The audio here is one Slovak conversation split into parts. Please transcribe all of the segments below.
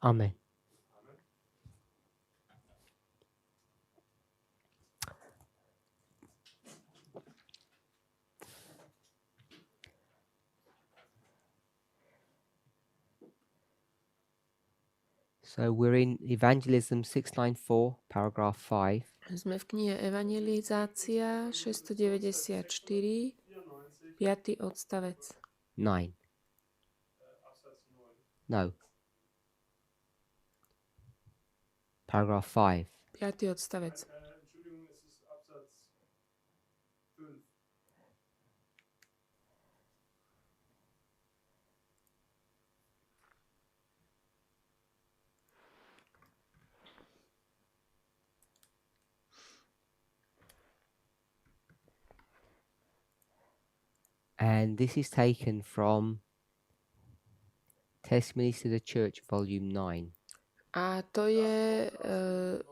Amen. So we're in Evangelism 694, paragraph 5. Sme v knihe Evangelizácia 694, 5. odstavec. 9. No. Paragraph 5. 5. odstavec. And this is taken from Testimonies to the Church, volume 9. A to je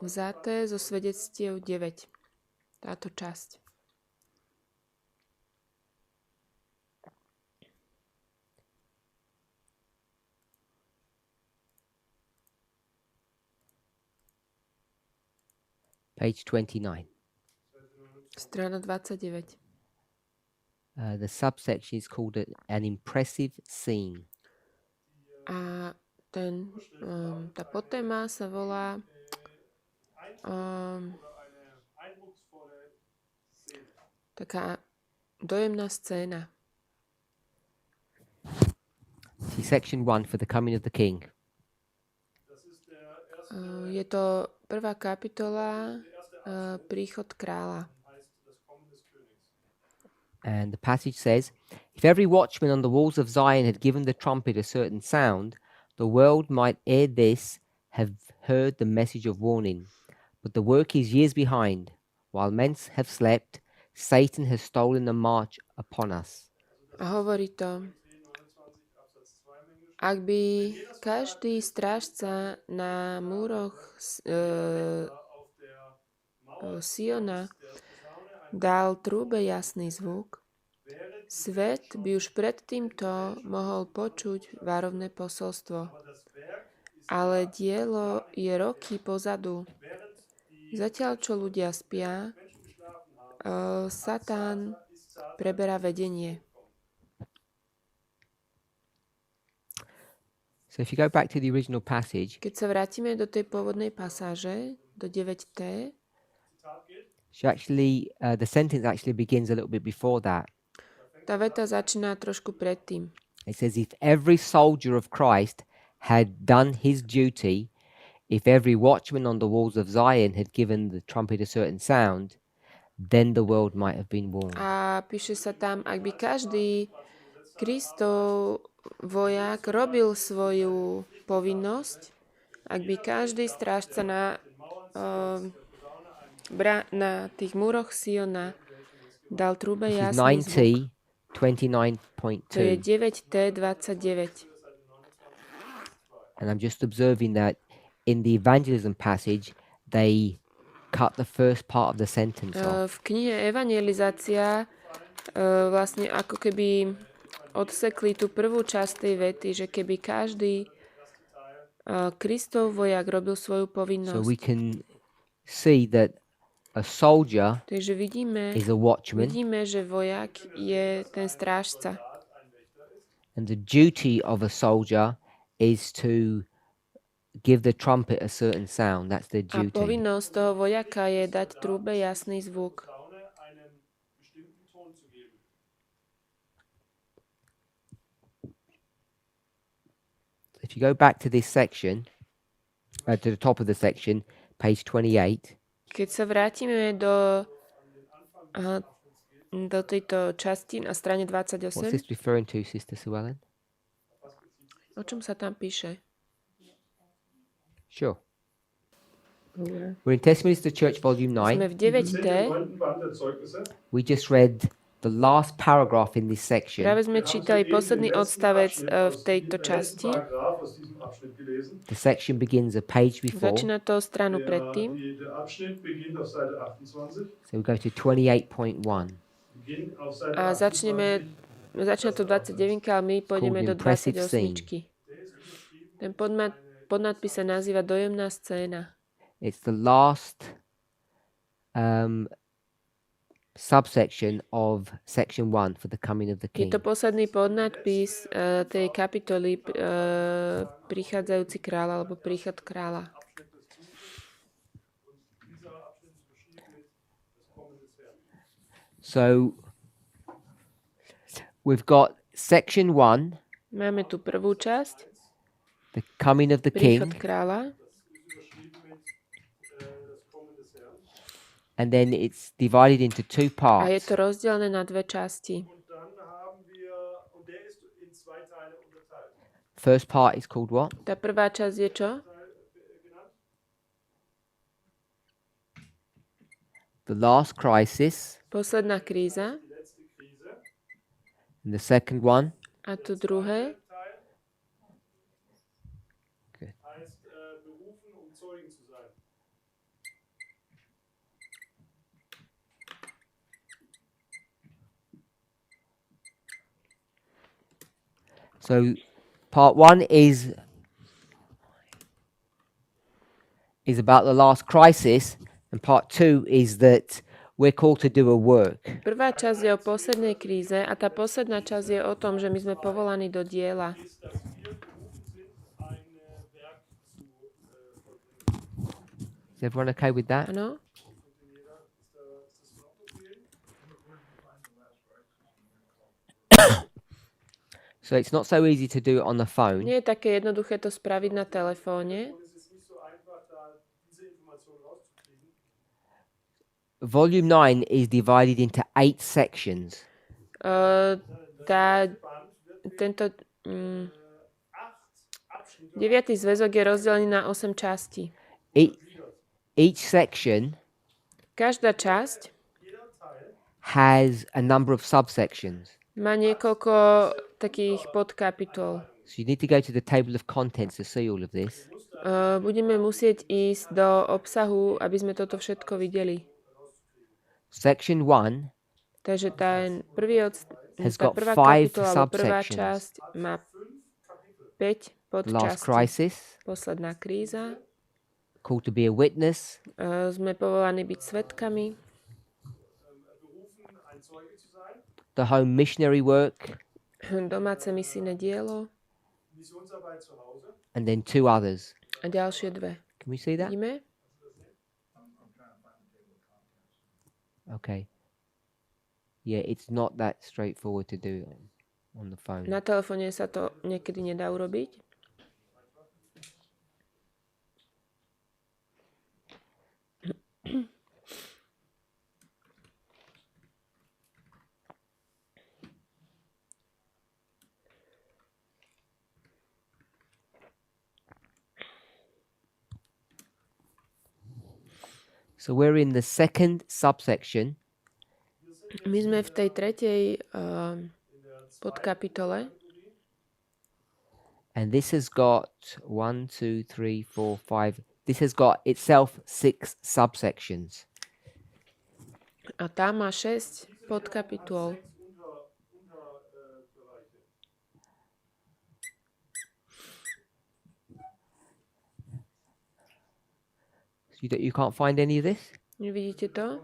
vzaté zo svedectiev 9. Táto časť. Page 29. Strana 29. The subsection is called an impressive scene. A tá podtéma sa volá taká dojemná scéna. See section 1 for the coming of the king. Je to prvá kapitola, príchod kráľa. And the passage says, if every watchman on the walls of Zion had given the trumpet a certain sound, the world might ere this have heard the message of warning. But the work is years behind. While men have slept, Satan has stolen the march upon us. A hovorí to, ak by každý strážca na múroch Siona dal trúbe jasný zvuk, svet by už pred týmto mohol počuť varovné posolstvo. Ale dielo je roky pozadu. Zatiaľ, čo ľudia spia, Satan preberá vedenie. So if you go back to the original passage, Keď sa vrátime do tej pôvodnej pasáže, do 9t, the sentence actually begins a little bit before that. tá veta začína trošku predtým. It says, if every soldier of Christ had done his duty, if every watchman on the walls of Zion had given the trumpet a certain sound, then the world might have been warned. A píše sa tam, ak by každý Kristov vojak robil svoju povinnosť, ak by každý strážca na tých múroch Siona dal trúbe jasný zvuk. 29.2. To je 9t29. And I'm just observing that in the evangelism passage, they cut the first part of the sentence off. V knihe Evangelizácia vlastne ako keby odsekli tú prvú časť tej vety, že keby každý Kristov vojak robil svoju povinnosť. So we can see that a soldier Takže is a watchman, vidíme, že vojak je ten strážca. and the duty of a soldier is to give the trumpet a certain sound. That's their A duty. povinnosť toho vojaka je dať trúbe jasný zvuk. If you go back to this section, to the top of the section, page 28, Keď sa vrátime do tejto časti na strane what's 28, this referring to, Sister Sue Ellen? o čom sa tam píše? Sure. We're in Testimonies to the Church, volume Sme 9. v 9t. We just read the last paragraph in this section. Práve sme čítali posledný odstavec v tejto časti. The section begins a page before. Začína to stranu predtým. So we go to 28.1. A začína to 29, ale my pôjdeme do 28. Ten podnadpis sa nazýva Dojemná scéna. It's the last subsection of section 1 for the coming of the Je king. to posledný podnadpis tej kapitoly prichádzajúci kráľ alebo príchod kráľa. So we've got section 1, Máme tu prvú časť, the coming of the príchod king, kráľa, and then it's divided into two a je parts. to rozdelené na dve časti. First part is called what? Tá prvá časť je čo? The last crisis. Posledná kríza. And the second one. A to druhé. Good. So part 1 is about the last crisis, and part 2 is that we're called to do a work. Prvá časť je o poslednej kríze a tá posledná časť je o tom, že my sme povolaní do diela. Is everyone okay with that? Áno? So it's not so easy to do it on the phone. Nie je také jednoduché to spraviť na telefóne. Volume 9 is divided into 8 sections. Tento 9. zväzok je rozdelený na 8 častí. Each section Každá časť has a number of subsections. má niekoľko takých podkapitol. So you need to go to the table of contents to see all of this. Budeme musieť ísť do obsahu, aby sme toto všetko videli. Section 1 Takže tá prvá kapitola alebo prvá časť má 5 last podčastí. crisis, Posledná kríza. called to be a witness, Sme povolaní byť svedkami. the home missionary work, Domáce misijné dielo. and then 2 others. A ďalšie dve. Can we see that? Vidíme? Okay. Yeah, it's not that straightforward to do on the phone. Na telefóne sa to niekedy nedá urobiť. So we're in the second subsection, My sme v tej tretej podkapitole. and this has got 1, 2, 3, 4, 5. This has got itself 6 subsections. A tá má 6 podkapitol. So you can't find any of this? Vidíte to?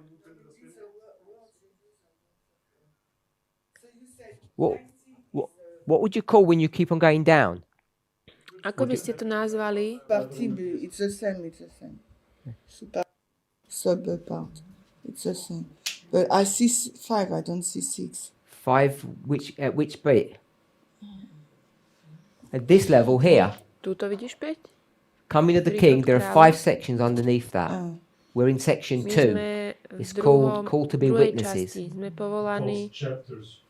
What would you call when you keep on going down? Ako by ste to nazvali? Partie B, it's the same. Sub part, it's the same. But I see 5, I don't see 6. 5, which bit? At this level here, Tuto vidíš 5? coming of the king, there are 5 sections underneath that. We're in section My 2. sme It's v called to be druhej witnesses. časti. Sme povolaní chapters.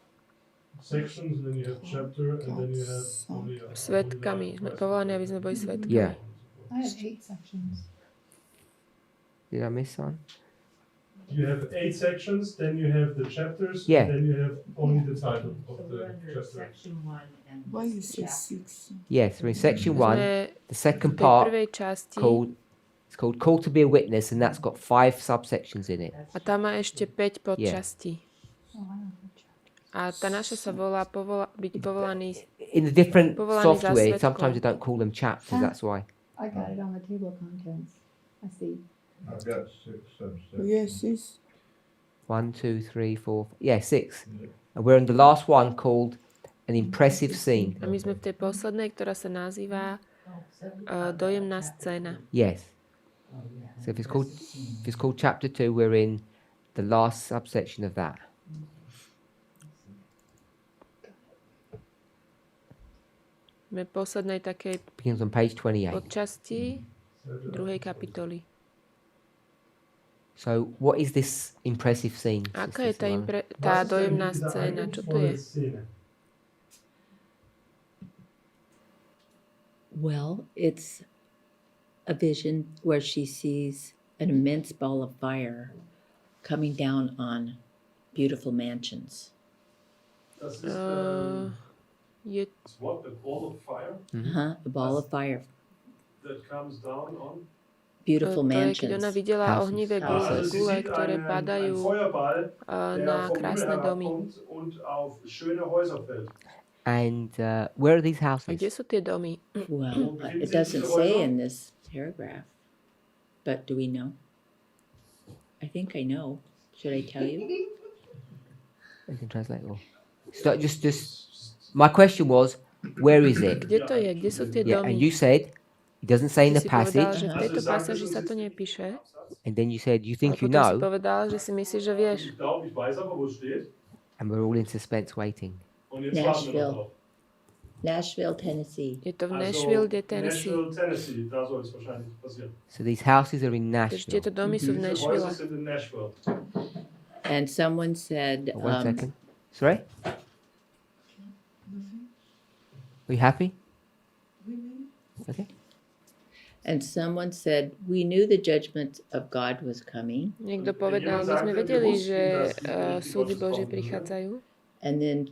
Sections, then you have chapter, and then you have only svedkami. Sme povolaní, aby sme boli svedkami. Yeah. I have 8 sections. Did I miss one? You have 8 sections, then you have the chapters, Yeah. then you have only the title of So the we're under chapter. section 1 and Why you say chapter. 6? Yes, we're in section 1. Sme The second v tej part prvej časti it's called Call to be a Witness, and that's got 5 subsections in it. a tá má ešte 5 podčastí. Oh, I don't know. A tá naša sa volá byť povolaný. In the different Povolaný za software, svedkov. sometimes they don't call them chapters, that's why. I got it on the table of contents. I see. I've got six. Yes, yes. 1, 2, 3, 4. Yeah, 6. And we're on the last one called an impressive scene. A my sme v tej poslednej, ktorá sa nazýva dojemná scéna. Yes. So if it's called chapter 2, we're in the last subsection of that. Sme v poslednej takej Begins on page 28. podčasti druhej kapitoly. So what is this impressive scene? Aká je Sister Simona? tá dojemná scéna? Čo to je? Well, it's a vision where she sees an immense ball of fire coming down on beautiful mansions. Je What, a ball of fire A ball of fire, that comes down on? beautiful to je, keď ona mansions. videla Houses. ohnivé Houses. gule, ktoré padajú Feuerball, na der vom krásne Himmel domy. herabkommt und auf schöne Häuser fällt. And where are these A houses? kde sú tie domy? Well, it doesn't say in this paragraph, but do we know? I think I know. Should I tell you? You can translate or so just my question was, where is it? Kde to je? Kde sú tie Yeah, and domy? you said it doesn't say in Ty the si povedal, passage, že v tejto pasáži sa to nepíše. and then you said you A think you potom si know, povedal, že si myslíš, že vieš. Ich glaube, ich weiß aber, wo es steht. and we're all in suspense waiting. Und jetzt warten wir noch Nashville. drauf. Nashville, Tennessee. Je to v Also, Nashville, Tennessee. Nashville, Tennessee, da soll es wahrscheinlich passieren. So these houses are in Takže Nashville. tieto domy sú v Diese Nashville. Häuser sind in Nashville. And someone said, Oh, 1 second. Sorry? Are you happy? Okay. and someone said, we knew the judgment of God was coming. Niekto povedal, my sme vedeli, že súdy Božie prichádzajú. And then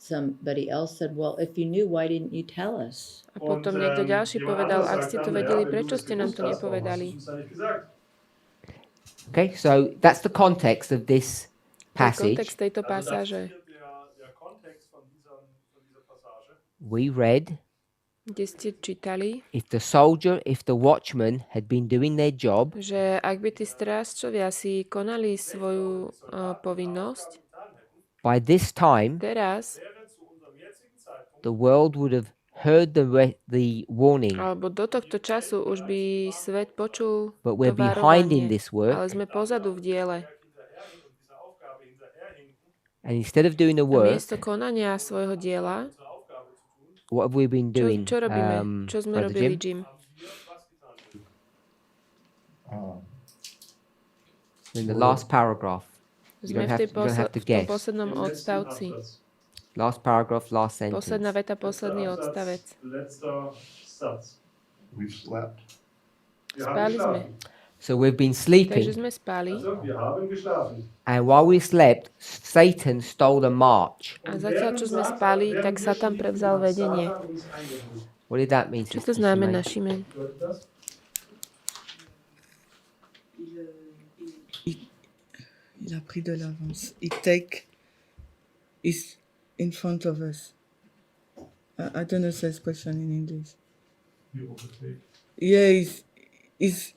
somebody else said, well, if you knew, why didn't you tell us? A potom niekto ďalší povedal, ak ste to vedeli, prečo ste nám to nepovedali? Okay, so that's the context of this To je passage. kontext tejto pasáže, Der Kontext von dieser Passage. We read, kde ste čítali, if the watchman had been doing their job, že ak by tí strážcovia si konali svoju povinnosť, by this time teraz, the world would have heard the warning. alebo do tohto času už by svet počul But to we're behind in varovanie, this work, ale sme pozadu v diele. and instead of doing the A work, miesto konania svojho diela, what have we been doing? čo robíme? Čo sme Brother robili, Jim? Jim? In the last paragraph. You Sme don't v, have, you don't have to v tom guess. poslednom odstavci. Last paragraph, last sentence. Posledná veta, posledný odstavec. Letzter Satz. We've slept. Wir Spali sme. So we've been Takže sleeping, sme spali Also, wir haben geschlafen. and while we slept, Satan stole a march. a zatiaľ, čo sme spali, tak Satan prevzal vedenie. What did that mean? Čo Sister to znamená, Shimei? Šimen? Il a pris de l'avance. Is in front of us. I don't know the expression in English. You overtake. Yeah, he's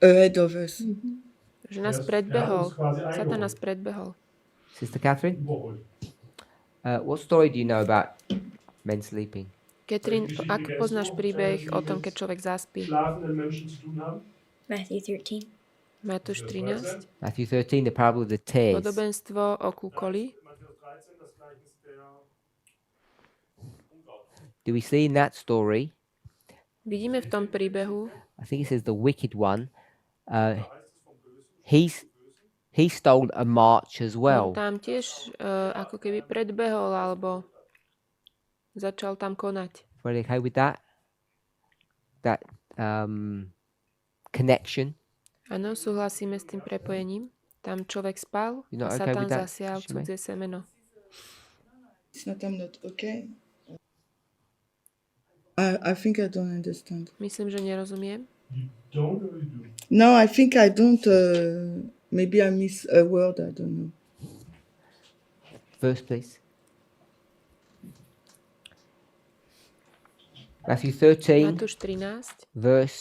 ahead of us. Že nás predbehol. Satan nás predbehol. Sister Catherine, Überholt. what story do you know about men sleeping? Katrin, ak poznáš príbeh o tom, keď človek zaspí? Schlafenden Menschen zu tun haben. Matthew 13. Matúš 13. Matthew 13, the parable of the tares. Podobenstvo o kúkoli. Matthäus 13, das Gleichnis der Ungaben. Do we see in that story, Vidíme v tom príbehu, I think it says the wicked one, he stole a march as on well. tam tiež ako keby predbehol, alebo začal tam konať. Are you okay with that? That connection? Áno, súhlasíme s tým prepojením. Tam človek spal You're not a okay Satan with that, zasial Shimei? cudzie semeno. It's not, I'm not okay. I think I don't understand. Myslím, že nerozumiem. You don't or you do? No, I think I don't. Maybe I miss a word. I don't know. Verse, please. Matthew 13, Matúš 13, verse 13, Vers.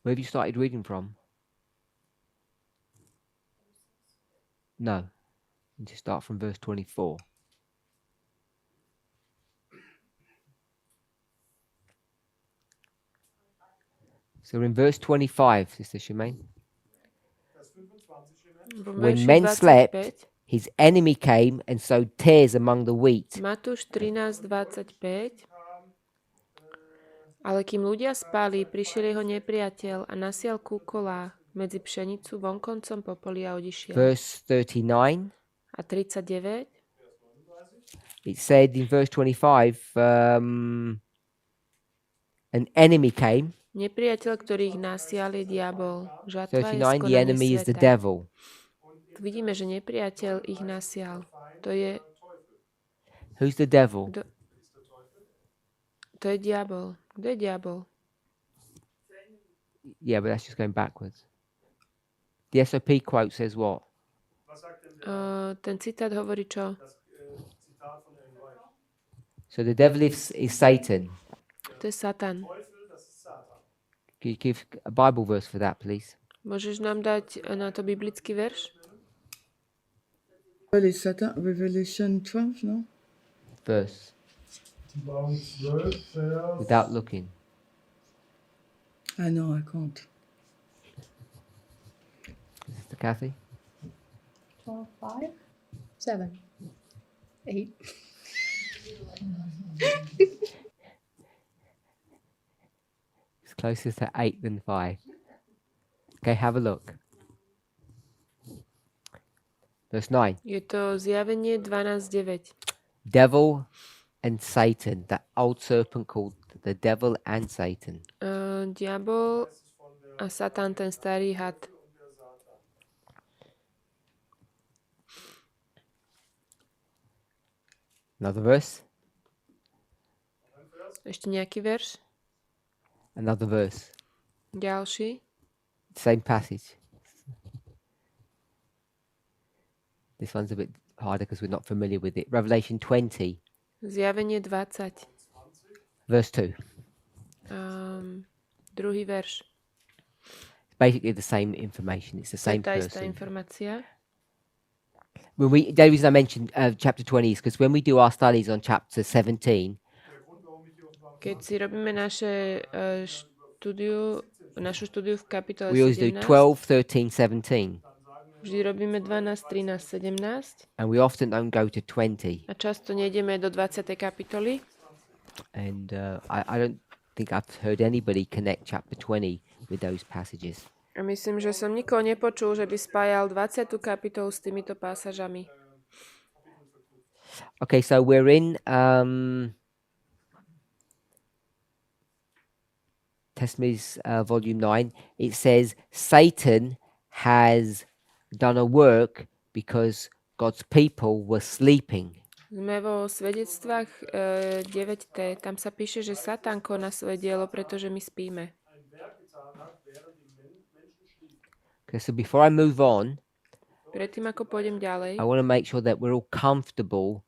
Where have you started reading from? No. You just start from verse 24. So we're in verse 25, Sister Shemaine. Vers 25, vo When verši men slept, 25. his enemy came and sowed tares among the wheat. Matúš 13:25. Ale kým ľudia spali, prišiel jeho nepriateľ a nasial kúkolá medzi pšenicu vonkoncom po poli a odišiel. Verse 39, A 39. it said in verse 25, an enemy came. Nepriateľ, ktorý ich nasial, je diabol. Žatva je 39, the enemy is the skonanie sveta. devil. Tu vidíme, že nepriateľ ich nasial. To je, Who's the devil? to je diabol. Kto je diabol? Yeah, but that's just going backwards. The SOP quote says what? was sagt denn Ten citát hovorí čo? das Zitat von Ellen White? So the devil is Satan. To je Satan. Teufel, das ist Satan. Can you give a Bible verse for that, please? Môžeš nám dať na to biblický verš? Well, it's Revelation 12, no? Verse, Offenbarung 12, Vers. without looking. I know, I can't. Sister Kathy? 12, 5, 7, 8. It's closer to 8 than 5. Okay, have a look. Verse 9. Je to Zjavenie 12:9. Devil and Satan, that old serpent called the devil and Satan. Diabol a Satan, ten starý had. Another verse. Ešte nejaký verš? Another verse. Ďalší. Same passage. This one's a bit harder because we're not familiar with it. Revelation 20, Zjavenie 20. verse 2. Druhý verš. It's basically the same information. It's the To je same tá istá person. informácia. The only reason I mentioned chapter 20 is because when we do our studies on chapter 17, Keď si robíme našu štúdiu v kapitole we always do 17, 12, 13, 17. vždy robíme 12, 13, 17 And we often don't go to 20. a často nejdeme do 20. kapitoly. And I don't think I've heard anybody connect chapter 20 with those passages. A myslím, že som nikoho nepočul, že by spájal 20. kapitolu s týmito pásažami. Okay, so we're in Testimonies volume 9. It says Satan has done a work because God's people were sleeping. Sme vo svedectvách 9t. Tam sa píše, že Satan koná svoje dielo, pretože my spíme. Okay, so before I move on, Predtým, ako pôjdem ďalej, I want to make sure that we're all comfortable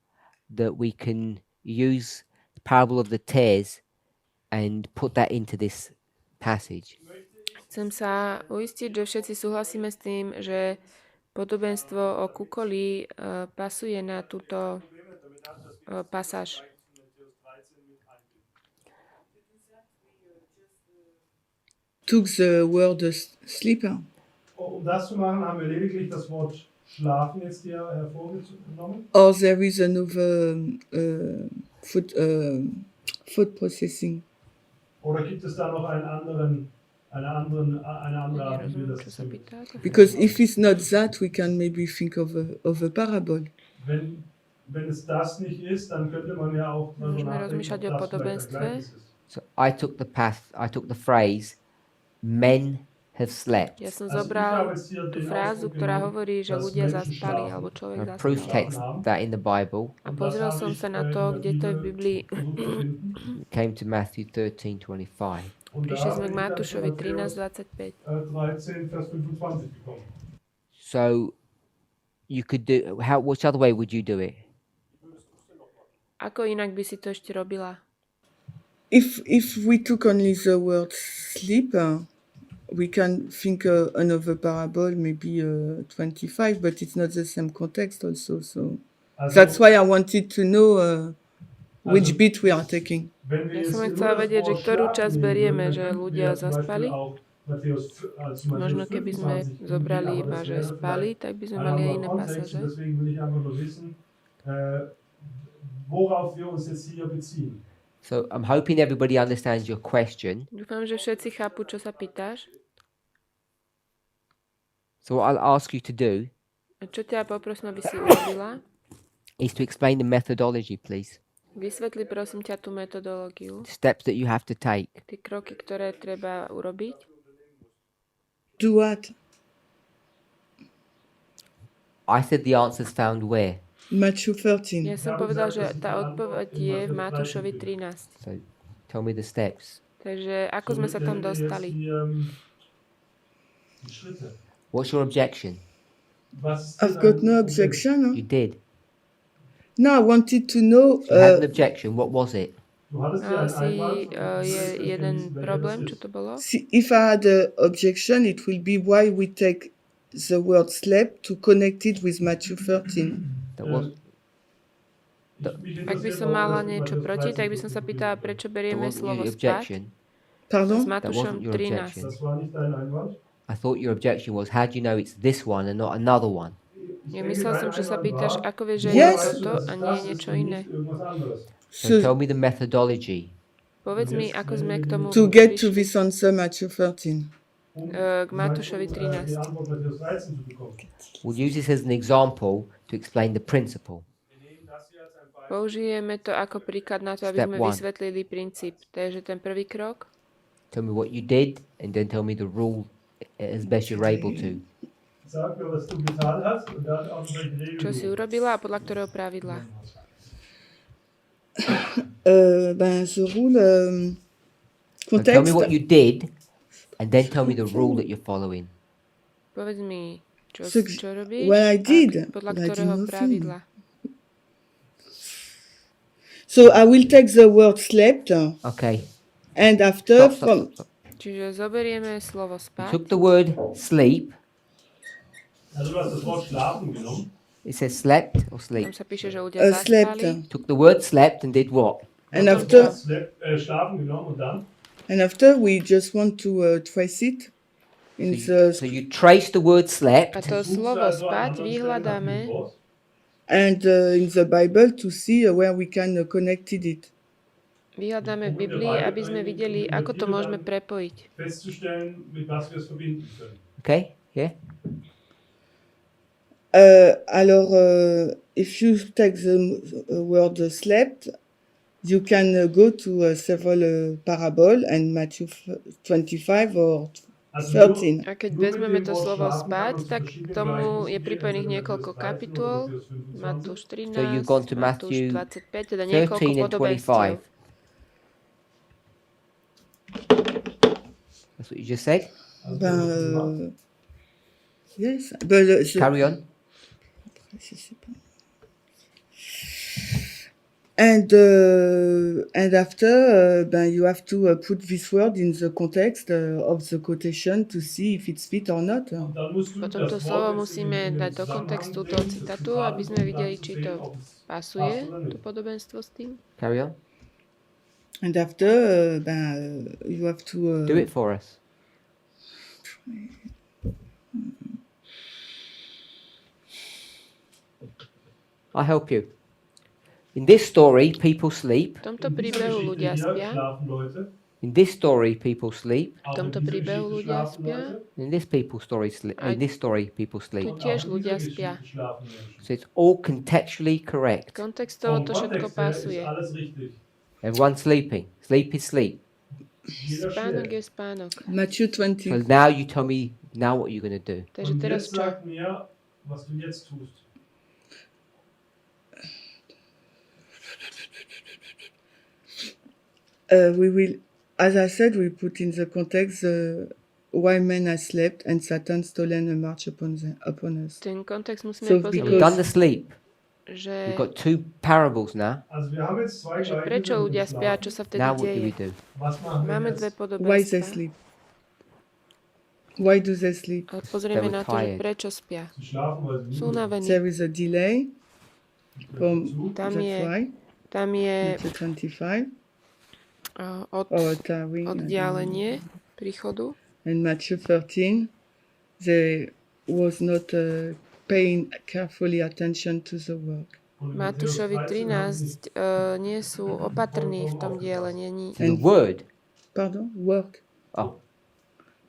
that we can use the parable of the tares and put that into this passage. chcem sa uistiť, že všetci súhlasíme s tým, že podobenstvo o kukoli pasuje na túto pasáž. Took the word sleeper. Um das zu machen, haben wir lediglich das Wort schlafen jetzt hier hervorgenommen. Or there is another food processing. Oder gibt es da noch eine andere Art, wie wir das Čo sa tun? pýta? Because if it's not that, we can maybe think of a parable. Wenn es das nicht ist, dann könnte man ja auch darüber Môžeme nachdenken, rozmýšľať o ob das vielleicht ein podobenstve. Gleichnis ist. So I took the phrase, men have slept. Ja som Also ich zobral habe jetzt hier tú den frázu, Ausdruck ktorá genommen, hovorí, že dass ľudia Menschen zaspali, schlafen. alebo človek A proof zaspal. text that in the Bible A Und das pozrel habe som ich sa na in to, der kde to je v Bibel Biblii. versucht zu finden. came to Matthew 13:25. Und da Prišli sme habe k ich dann Matúšovi Matthäus 13:25. 13, Vers 25 bekommen. So you could do which other way would you do it? Ako inak by si to ešte robila? If we took only the word sleep, we can think another parable, maybe 25, but it's not the same context also. So Also, that's why I wanted to know which Also- bit we are taking. wenn wir Ja jetzt som hier chcela nur das vedieť, že Wort ktorú schlafen časť nehmen berieme, würden, že dann ľudia könnten wir zum zaspali. Beispiel auch Matthäus Možno keby sme 25 zobrali nehmen, aber iba, das že wäre spali, vielleicht tak by sme ein mali aj anderer iné Kontext. pasáže. Und deswegen will ich einfach nur wissen, worauf wir uns jetzt hier beziehen. So I'm hoping everybody understands your question. Dúfam, že všetci chápu, čo sa pýtaš. So what I'll ask you to do A čo ťa poprosím, aby si urobila? is to explain the methodology, please. Vysvetli prosím ťa tú metodológiu, Steps that you have to take. tie kroky, ktoré treba urobiť. Do what? I said the answer's found where? Matthew 13. Ja som povedal, že tá odpoveď je v Matúšovi 13. So tell me the steps. Takže ako sme sa tam dostali? Die Schritte. What's your objection? Was ist I've got no dein Problem? objection. You did. No, I wanted to know. You had an objection. What was it? Du hattest ja einen Einwand. Je jeden Welcher das problém, ist? čo to bolo? See, if I had an objection, it will be why we take the word slept to connect it with Matthew 13. That was Ak by som mala niečo proti, tak by som sa pýtala, prečo that berieme wasn't slovo your spať objection. s Pardon? Matúšom wasn't your 13. objection. Das war nicht dein Einwand. I thought your objection was how do you know it's this one and not another one? Ja myslel som, že sa pýtaš, ako vieš, že Yes. je toto a nie je niečo iné. Irgendwas anderes. So So tell me the methodology. Povedz mi, ako sme k tomu to get to prišli, this answer, Matthew 13. k Matúšovi Die 13. Antwort Matthäus 13 zu bekommen. We'll use this as an example to explain the principle. Použijeme to ako príklad na to, aby Step sme one. vysvetlili princíp. Takže ten prvý krok, Tell me what you did and then tell me the rule as best you're able to. Sag mir, was du getan hast und dann auch welche Regeln čo si du- urobila a podľa ktorého pravidla. The rule So tell me context. what you did and then tell me the rule that you're following. Povedz mi, čo, So, čo robíš what I did, a podľa but I did ktorého nothing. pravidla. So I will take the word slept, Okay. and after Stop, from stop, stop. Čiže zoberieme slovo You spať. took the word sleep. Also du hast das Wort schlafen genommen. It says slept or Tam sleep. sa píše, že ľudia slept, zaspali. Took the word slept and did what? and No, after Schlafen genommen und dann? we just want to trace it in the So you trace the word A slept to slovo spať vyhľadáme and in the Bible to see where we can connect it. v Biblii, aby sme videli, ako to môžeme prepojiť. Festzustellen, mit was wir es verbinden können. Okay? Yeah? Alors, if you take the word slept, you can go to several parable and Matthew 25 or Also nur- 13. A keď nur mit vezmeme dem to Wort slovo schlafen kann spať, man tak k verschiedene tomu Bereiche je diskutieren, pripojených also niekoľko Matthäus 13 kapitol. oder Matthäus 25. Matúš 13, So you've gone to Matúš Matthew 25, teda niekoľko 13 and podobenstiev. 25. That's what you just said? Yes, but Carry on. je sais pas. And after, you have to put this word in the context of the quotation to see if it's fit or not. Und dann musst du Potom to das slovo Wort jetzt musíme in den dať do Zusammenhang kontextu bringen, toho des citátu, Zitats, aby sme um dann videli, zu či sehen, to ob es pasuje, passt oder to nicht. podobenstvo s tým. Carry on. And after, you have to... Do it for us. I'll help you. In this story, people sleep. V tomto In dieser príbehu Geschichte ľudia hier spia, schlafen Leute, In this story, people sleep. auch in tomto dieser príbehu Geschichte ľudia schlafen spia. Leute, In this people story, Aj in this story, people tu sleep. und tiež auch in ľudia dieser spia. Geschichte schlafen Menschen. So it's all contextually correct. Kontextovo Vom to všetko Kontext her ist pasuje. alles richtig. Everyone's sleeping. Sleep is sleep. Jeder Spánok schläft. je spánok. Matthew So 20. now you tell me now what you're going to do. Takže Und teraz jetzt čo? sag mir, was du jetzt tust. We will, as I said, we put in the context why men have slept and Satan stolen a march upon us. Ten kontext musíme So So we've because- done the sleep. že, We've got two parables now. Also wir haben jetzt zwei že prečo Gleichnisse ľudia mit dem spia, Schlafen. čo sa vtedy Now what do deje. we do? Was machen wir Máme dve jetzt? Why they podobenstva. sleep? Why do they sleep? A pozrieme They were na to, že tired. prečo spia. Sie schlafen, weil sie Sú müde unavení. There is a delay from Tam that's je, why tam je Matthew 25 or tarrying, oddialenie príchodu. and Matthew 13 they was not paying carefully attention to the work. Und in Matúšovi Matthäus 13 haben sie 13 nie sú opatrní v tom diele. The word. Pardon, work. Oh,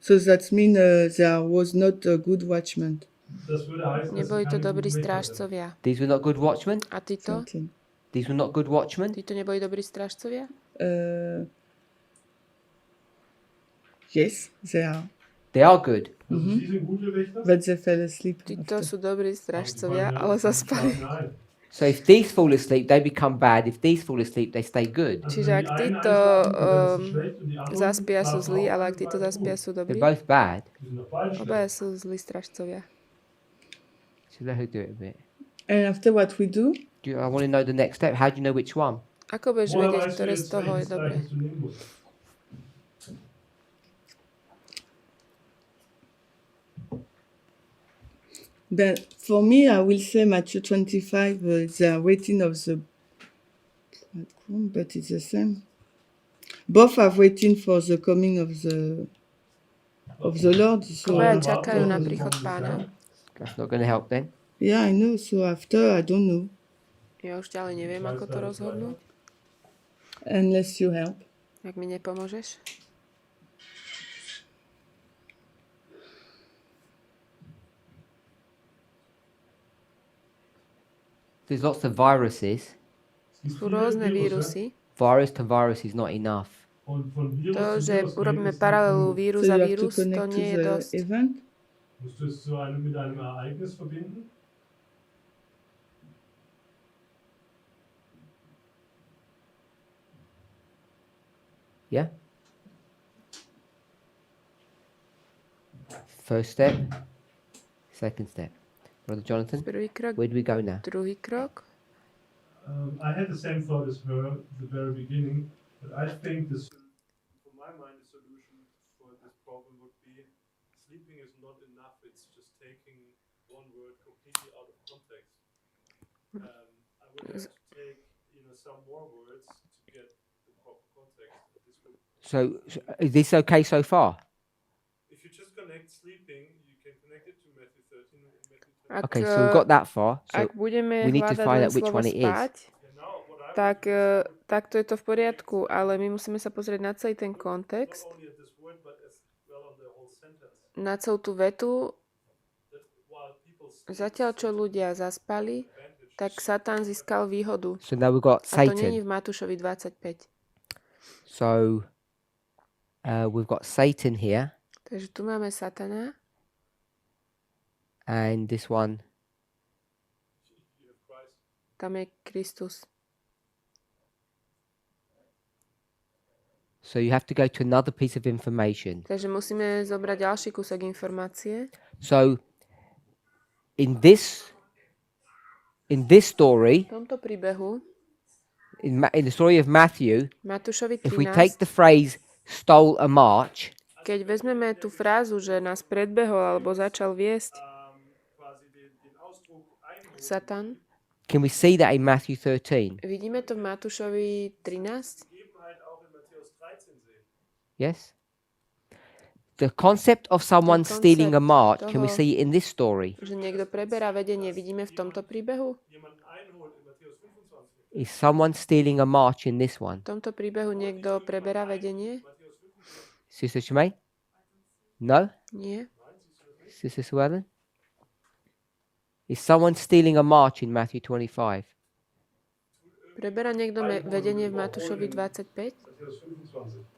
So that means there was not a good watchman. Das würde heißen, dass sie Neboli to keine dobrí guten Wächter sind. strážcovia. these were not good watchmen. A títo? 13. These were not good watchmen. Títo neboli dobrí strážcovia? Yes, they are, They are good. Also sie sind gute Wächter. but they fell asleep. Títo after. sú dobrí aber sie strážcovia, fallen ja ale nicht zaspali. ein. So if these fall asleep, they become bad. If these fall asleep, they stay good. Also Čiže wenn ak die einen títo einschlafen, dann ist es schlecht und die anderen zaspia sú schlafen zlí, auch, ale ak dann títo bleiben zaspia gut. sú They're dobrí, both bad. Die sind doch beide obaja schlecht. sú zlí strážcovia. So let her do it a bit. And after what we do, I want to know the next step. How do you know which one? Ako budeš Woher vedieť, weißt du ktoré z jetzt, toho je welches dobré? Gleichnis du nehmen musst? but for me, I will say Matthew 25, they are waiting of the bridegroom, but it's the same. Both are waiting for the coming of the Lord. So Obaja čakajú na príchod pána. That's not going to help then. yeah, I know. So after, I don't know, Ja už ďalej neviem, ako to rozhodnúť, unless you help. ak mi nepomôžeš. There's lots of viruses. Sú rôzne vírusy. Virus to virus is not enough. Und von Virus To, zu že Virus urobíme geht, ist paralelu nicht vírus So a you have to vírus, to connect nie je to dosť. the event. genug. Musst du es mit einem Ereignis verbinden? Yeah? First step. Second step. Brother Jonathan, Prvý krok, where do we go now? druhý krok. I had the same thought as her at the very beginning, but I think for my mind, the solution for this problem would be sleeping is not enough. It's just taking one word completely out of context. I would have to take some more words to get the proper context. So, is this okay so far? If you just connect sleeping, you can connect it to Matthew 13 and Matthew 20. Ak, Okay, so we've got that far. So ak budeme we need to hľadať find len out which slovo one it is. spať, tak to je to v poriadku, ale my musíme sa pozrieť na celý ten kontext, Not only at this word, but as well on the whole sentence. na celú tú vetu. That while people Zatiaľ, čo ľudia zaspali, tak Satan získal výhodu. So now we've got A to není Satan. v Matúšovi 25. So we've got Satan here, Takže tu máme Satana and this one. tam je Kristus. So you have to go to another piece of information. Takže musíme zobrať ďalší kúsok informácie. So in this story, V tomto príbehu, in the story of Matthew, Matúšovi if we take 13, the phrase "stole a march," keď vezmeme tú frázu, že nás predbehol alebo začal viesť quasi den Ausdruck einholen. Satan, can we see that in Matthew 13? vidíme to v Matúšovi 13? Gegebenheit auch in Matthäus 13 sehen. Yes. The concept of someone stealing a march, can we toho- see it in this story? Že niekto preberá vedenie, vidíme v tomto príbehu? Jemand einholt in Matthäus 25. Is someone stealing a march in this one? V tomto príbehu niekto preberá vedenie? Sister Shemaine? No? Nie. Sister Suellen? Is someone stealing a march in Matthew 25? Preberá niekto vedenie v Matúšovi 25? Matthäus 25.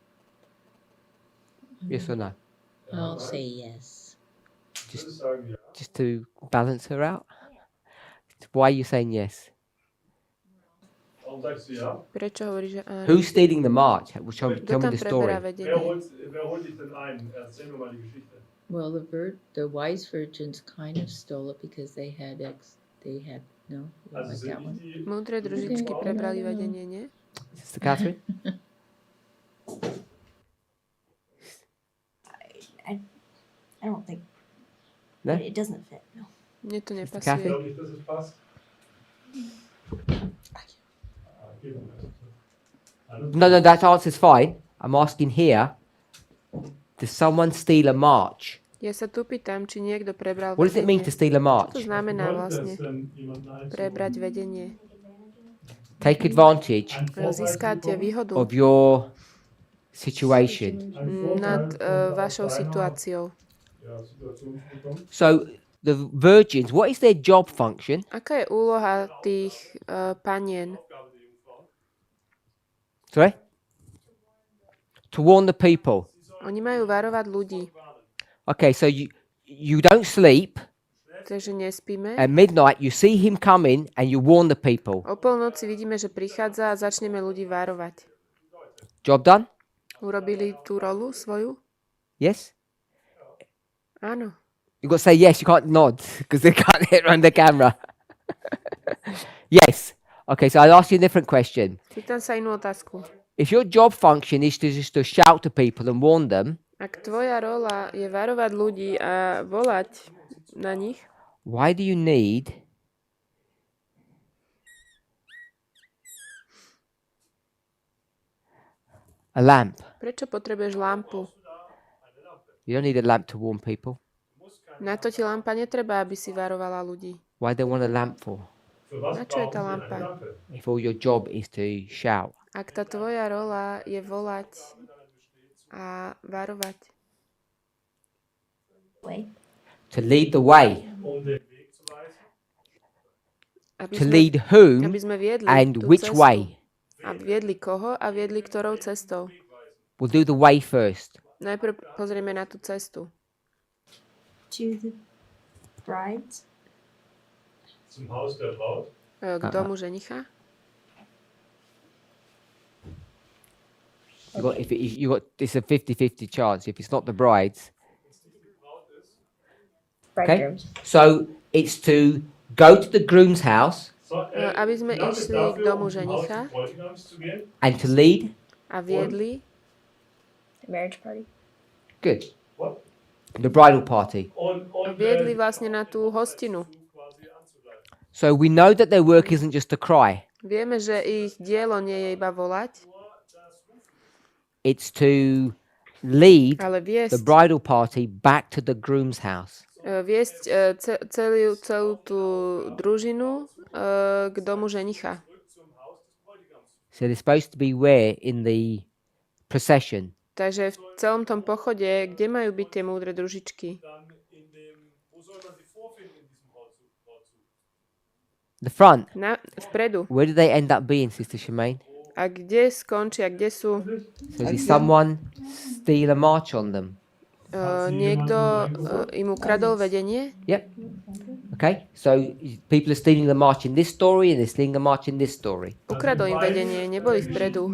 Yes or no? I'll say yes. Just to balance her out? Why are you saying yes? Prečo hovorí, že áno? Who's stealing the march? Tell Kto me tam the story. preberá vedenie? Wer holt dich denn ein? Erzähl mir mal die Geschichte. Well, the wise virgins kind of stole it because they had no, you don't like that one. Múdre družičky prebrali vedenie, nie? Sister Catherine? I don't think. No? It doesn't fit. No. Mne to Kathy? Ich nepasuje. glaube nicht, dass es passt. No, that answer's fine. I'm asking here, does someone steal a march? Ja sa tu pýtam, či niekto prebral What does it mean vedenie. to steal a Čo march? to znamená vlastne prebrať vedenie? Take advantage Získate výhodu of your situation. nad vašou situáciou. So the virgins, what is their job function? Aká je úloha tých panien? Sorry? To warn the people. Oni majú varovať ľudí. Okay, so you don't sleep. Takže nespíme. At midnight, you see him coming and you warn the people. O polnoci vidíme, že prichádza a začneme ľudí varovať. Job done? Urobili tú rolu svoju? Yes? Áno. You've got to say yes, you can't nod because they can't hit around the camera. Yes. Okay, so I'll ask you a different question. Pýtam sa inú otázku. If your job function is to just to shout to people and warn them, Ak tvoja rola je varovať ľudí a volať na nich, why do you need a lamp? prečo potrebuješ lampu? You don't need a lamp to warn people. Na to ti lampa netreba, aby si varovala ľudí. Why do they want a lamp for? Na čo je tá lampa? If all your job is to shout. Ak tá tvoja rola je volať a varovať, Way. To lead the way. aby To sme, lead whom aby sme viedli and tú which cestu. way. A viedli koho a viedli ktorou cestou. We'll do the way first. Najprv pozrieme na tú cestu. To the brides. Zum Haus der Braut. K domu ženicha. It's a 50-50 chance. If it's not the brides. Bridegrooms. So it's to go to the groom's house Aby sme išli k domu ženicha and to lead. a viedli The marriage party. Good. The bridal party. a viedli vlastne na tú hostinu. So we know that their work isn't just to cry. Vieme, že ich dielo nie je iba volať, It's to lead ale the viesť, bridal party back to the groom's house. viesť celú tú družinu k domu ženicha. So they're supposed to be where in the procession? Takže v celom tom pochode, kde majú byť tie múdre družičky? The front. Vpredu. Where do they end up being, Sister Shemaine? A kde skončia, kde sú? So did someone steal a march on them? Niekto im ukradol vedenie? Yep. Okay. So people are stealing the march in this story and they're stealing the march in this story. Ukradol im vedenie, neboli vpredu.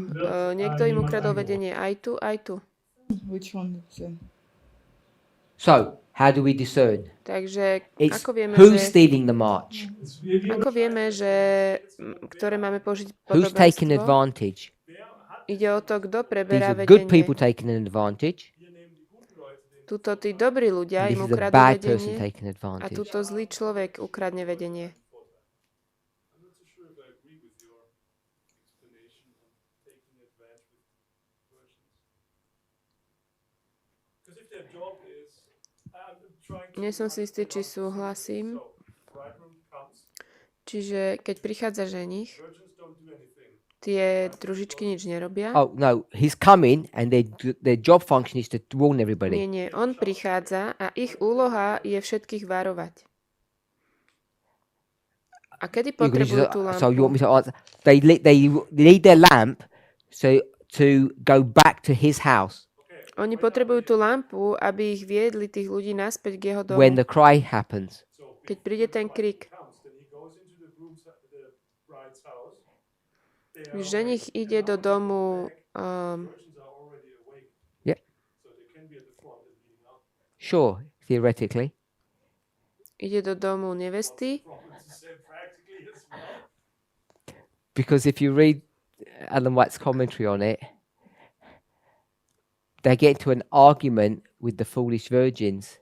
Niekto im ukradol vedenie aj tu, aj tu. Which one is So how do we discern? Takže It's ako vieme, who's že, stealing the march? ktoré máme použiť Who's taking podobenstvo? advantage? Ide o to, kto These preberá are good people vedenie. taking an advantage. Tuto tí dobrí ľudia This im is a ukradnú bad person vedenie taking a advantage. tuto zlý človek ukradne vedenie. Nie som si istý, či súhlasím. Čiže keď prichádza ženich, tie družičky nič nerobia. Oh no, he's coming and their job function is to warn everybody. Nie, on prichádza a ich úloha je všetkých varovať. A kedy You can potrebujú just- tú So you want lampu? me to answer? They need their lamp so to go back to his house. Oni potrebujú tú lampu, aby ich viedli, tých ľudí, naspäť k jeho when domu. the cry happens. Keď príde ten krik. Ženich ide do domu, Yep. Sure, theoretically. ide do domu nevesty, Because if you read Ellen White's commentary on it, they get into an argument with the foolish virgins.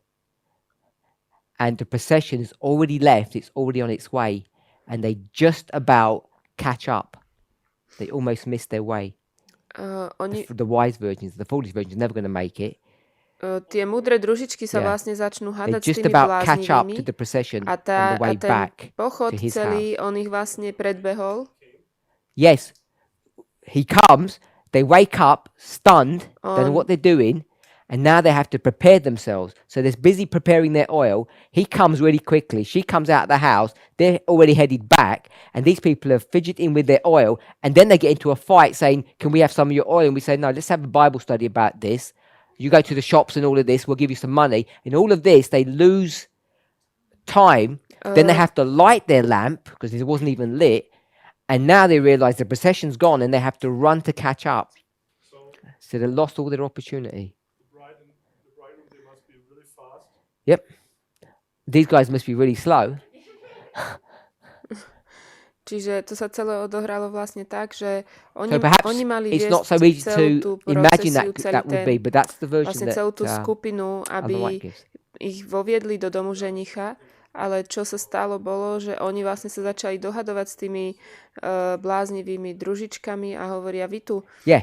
And the procession is already left, it's already on its way. And they just about catch up. They almost miss their way. oni, The wise virgins, the foolish virgins, are never going to make it. tie múdre družičky sa Yeah. vlastne začnú They hádať s just tými about catch up to bláznivými the procession a, on the way ten back pochod to his celý, house. on ich vlastne predbehol. Yes, he comes, they wake up, stunned, don't know On- what they're doing, and now they have to prepare themselves. So they're busy preparing their oil. He comes really quickly. She comes out of the house. They're already headed back. And these people are fidgeting with their oil. And then they get into a fight saying, can we have some of your oil? And we say, no, let's have a Bible study about this. You go to the shops and all of this. We'll give you some money. In all of this, they lose time. Then they have to light their lamp because it wasn't even lit. And now they realize the procession's gone and they have to run to catch up. So they lost all their opportunity. Yep. These guys must be really slow. Čiže to sa celé odohralo vlastne tak, že oni, So perhaps oni mali it's viesť not so easy celú tú to imagine procesiu, celý that would be, ten, but that's the version vlastne that celú tú Ellen skupinu, White aby gives. ich voviedli do domu ženicha, ale čo sa stalo bolo, že oni vlastne sa začali dohadovať s tými bláznivými družičkami a hovoria, vy tu, Yeah.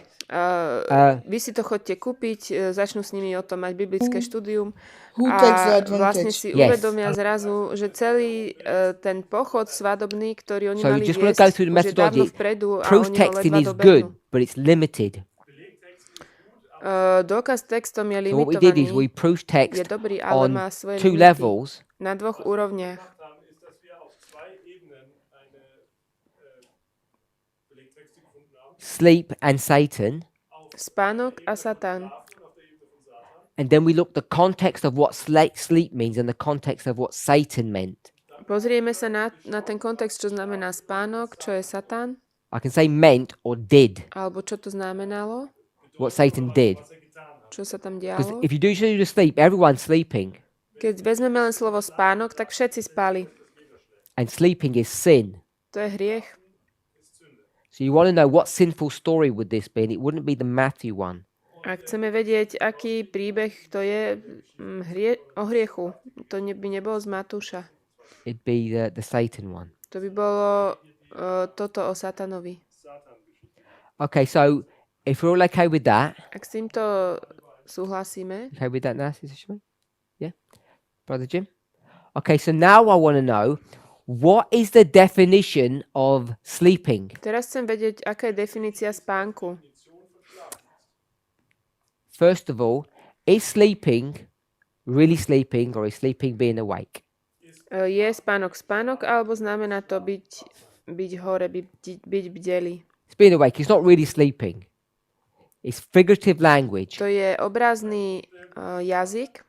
vy si to chodte kúpiť, začnú s nimi o tom mať biblické štúdium Who takes the a vlastne advantage? si Yes. uvedomia zrazu, že celý ten pochod svadobný, ktorý oni So you mali just got to viesť, go through the už je dávno methodology. vpredu a Proof oni ho texting ledva is dobehnú. good, but it's limited. Dôkaz textom je So what we did is we limitovaný, proof je text dobrý, ale on má svoje two limity levels. na dvoch úrovniach. Sleep and Satan. Spánok a Satan. And then we look the context of what sleep means and the context of what Satan meant. Pozrieme sa na ten kontext, čo znamená spánok, čo je Satan, I can say meant or did, alebo čo to znamenalo, what Satan did. čo sa tam Because dialo. if you do the sleep, everyone's sleeping. Keď vezmeme len slovo spánok, tak všetci spali. And sleeping is sin. To je hriech. So you want to know what sinful story would this be, and it wouldn't be the Matthew one. Ak chceme vedieť, aký príbeh to je o hriechu, to by nebolo z Matúša. It'd be the Satan one. To by bolo toto o Satanovi. Okay, so if we're all okay with that, Ak s týmto súhlasíme, okay with that now, Sister Shmi? Yeah? Brother Jim? Okay, so now I want to know, what is the definition of sleeping? teraz chcem vedieť, aká je definícia spánku. First of all, is sleeping really sleeping, or is sleeping being awake? Je spánok spánok, alebo znamená to byť hore, byť bdelý? It's being awake. It's not really sleeping. It's figurative language. To je obrazný jazyk.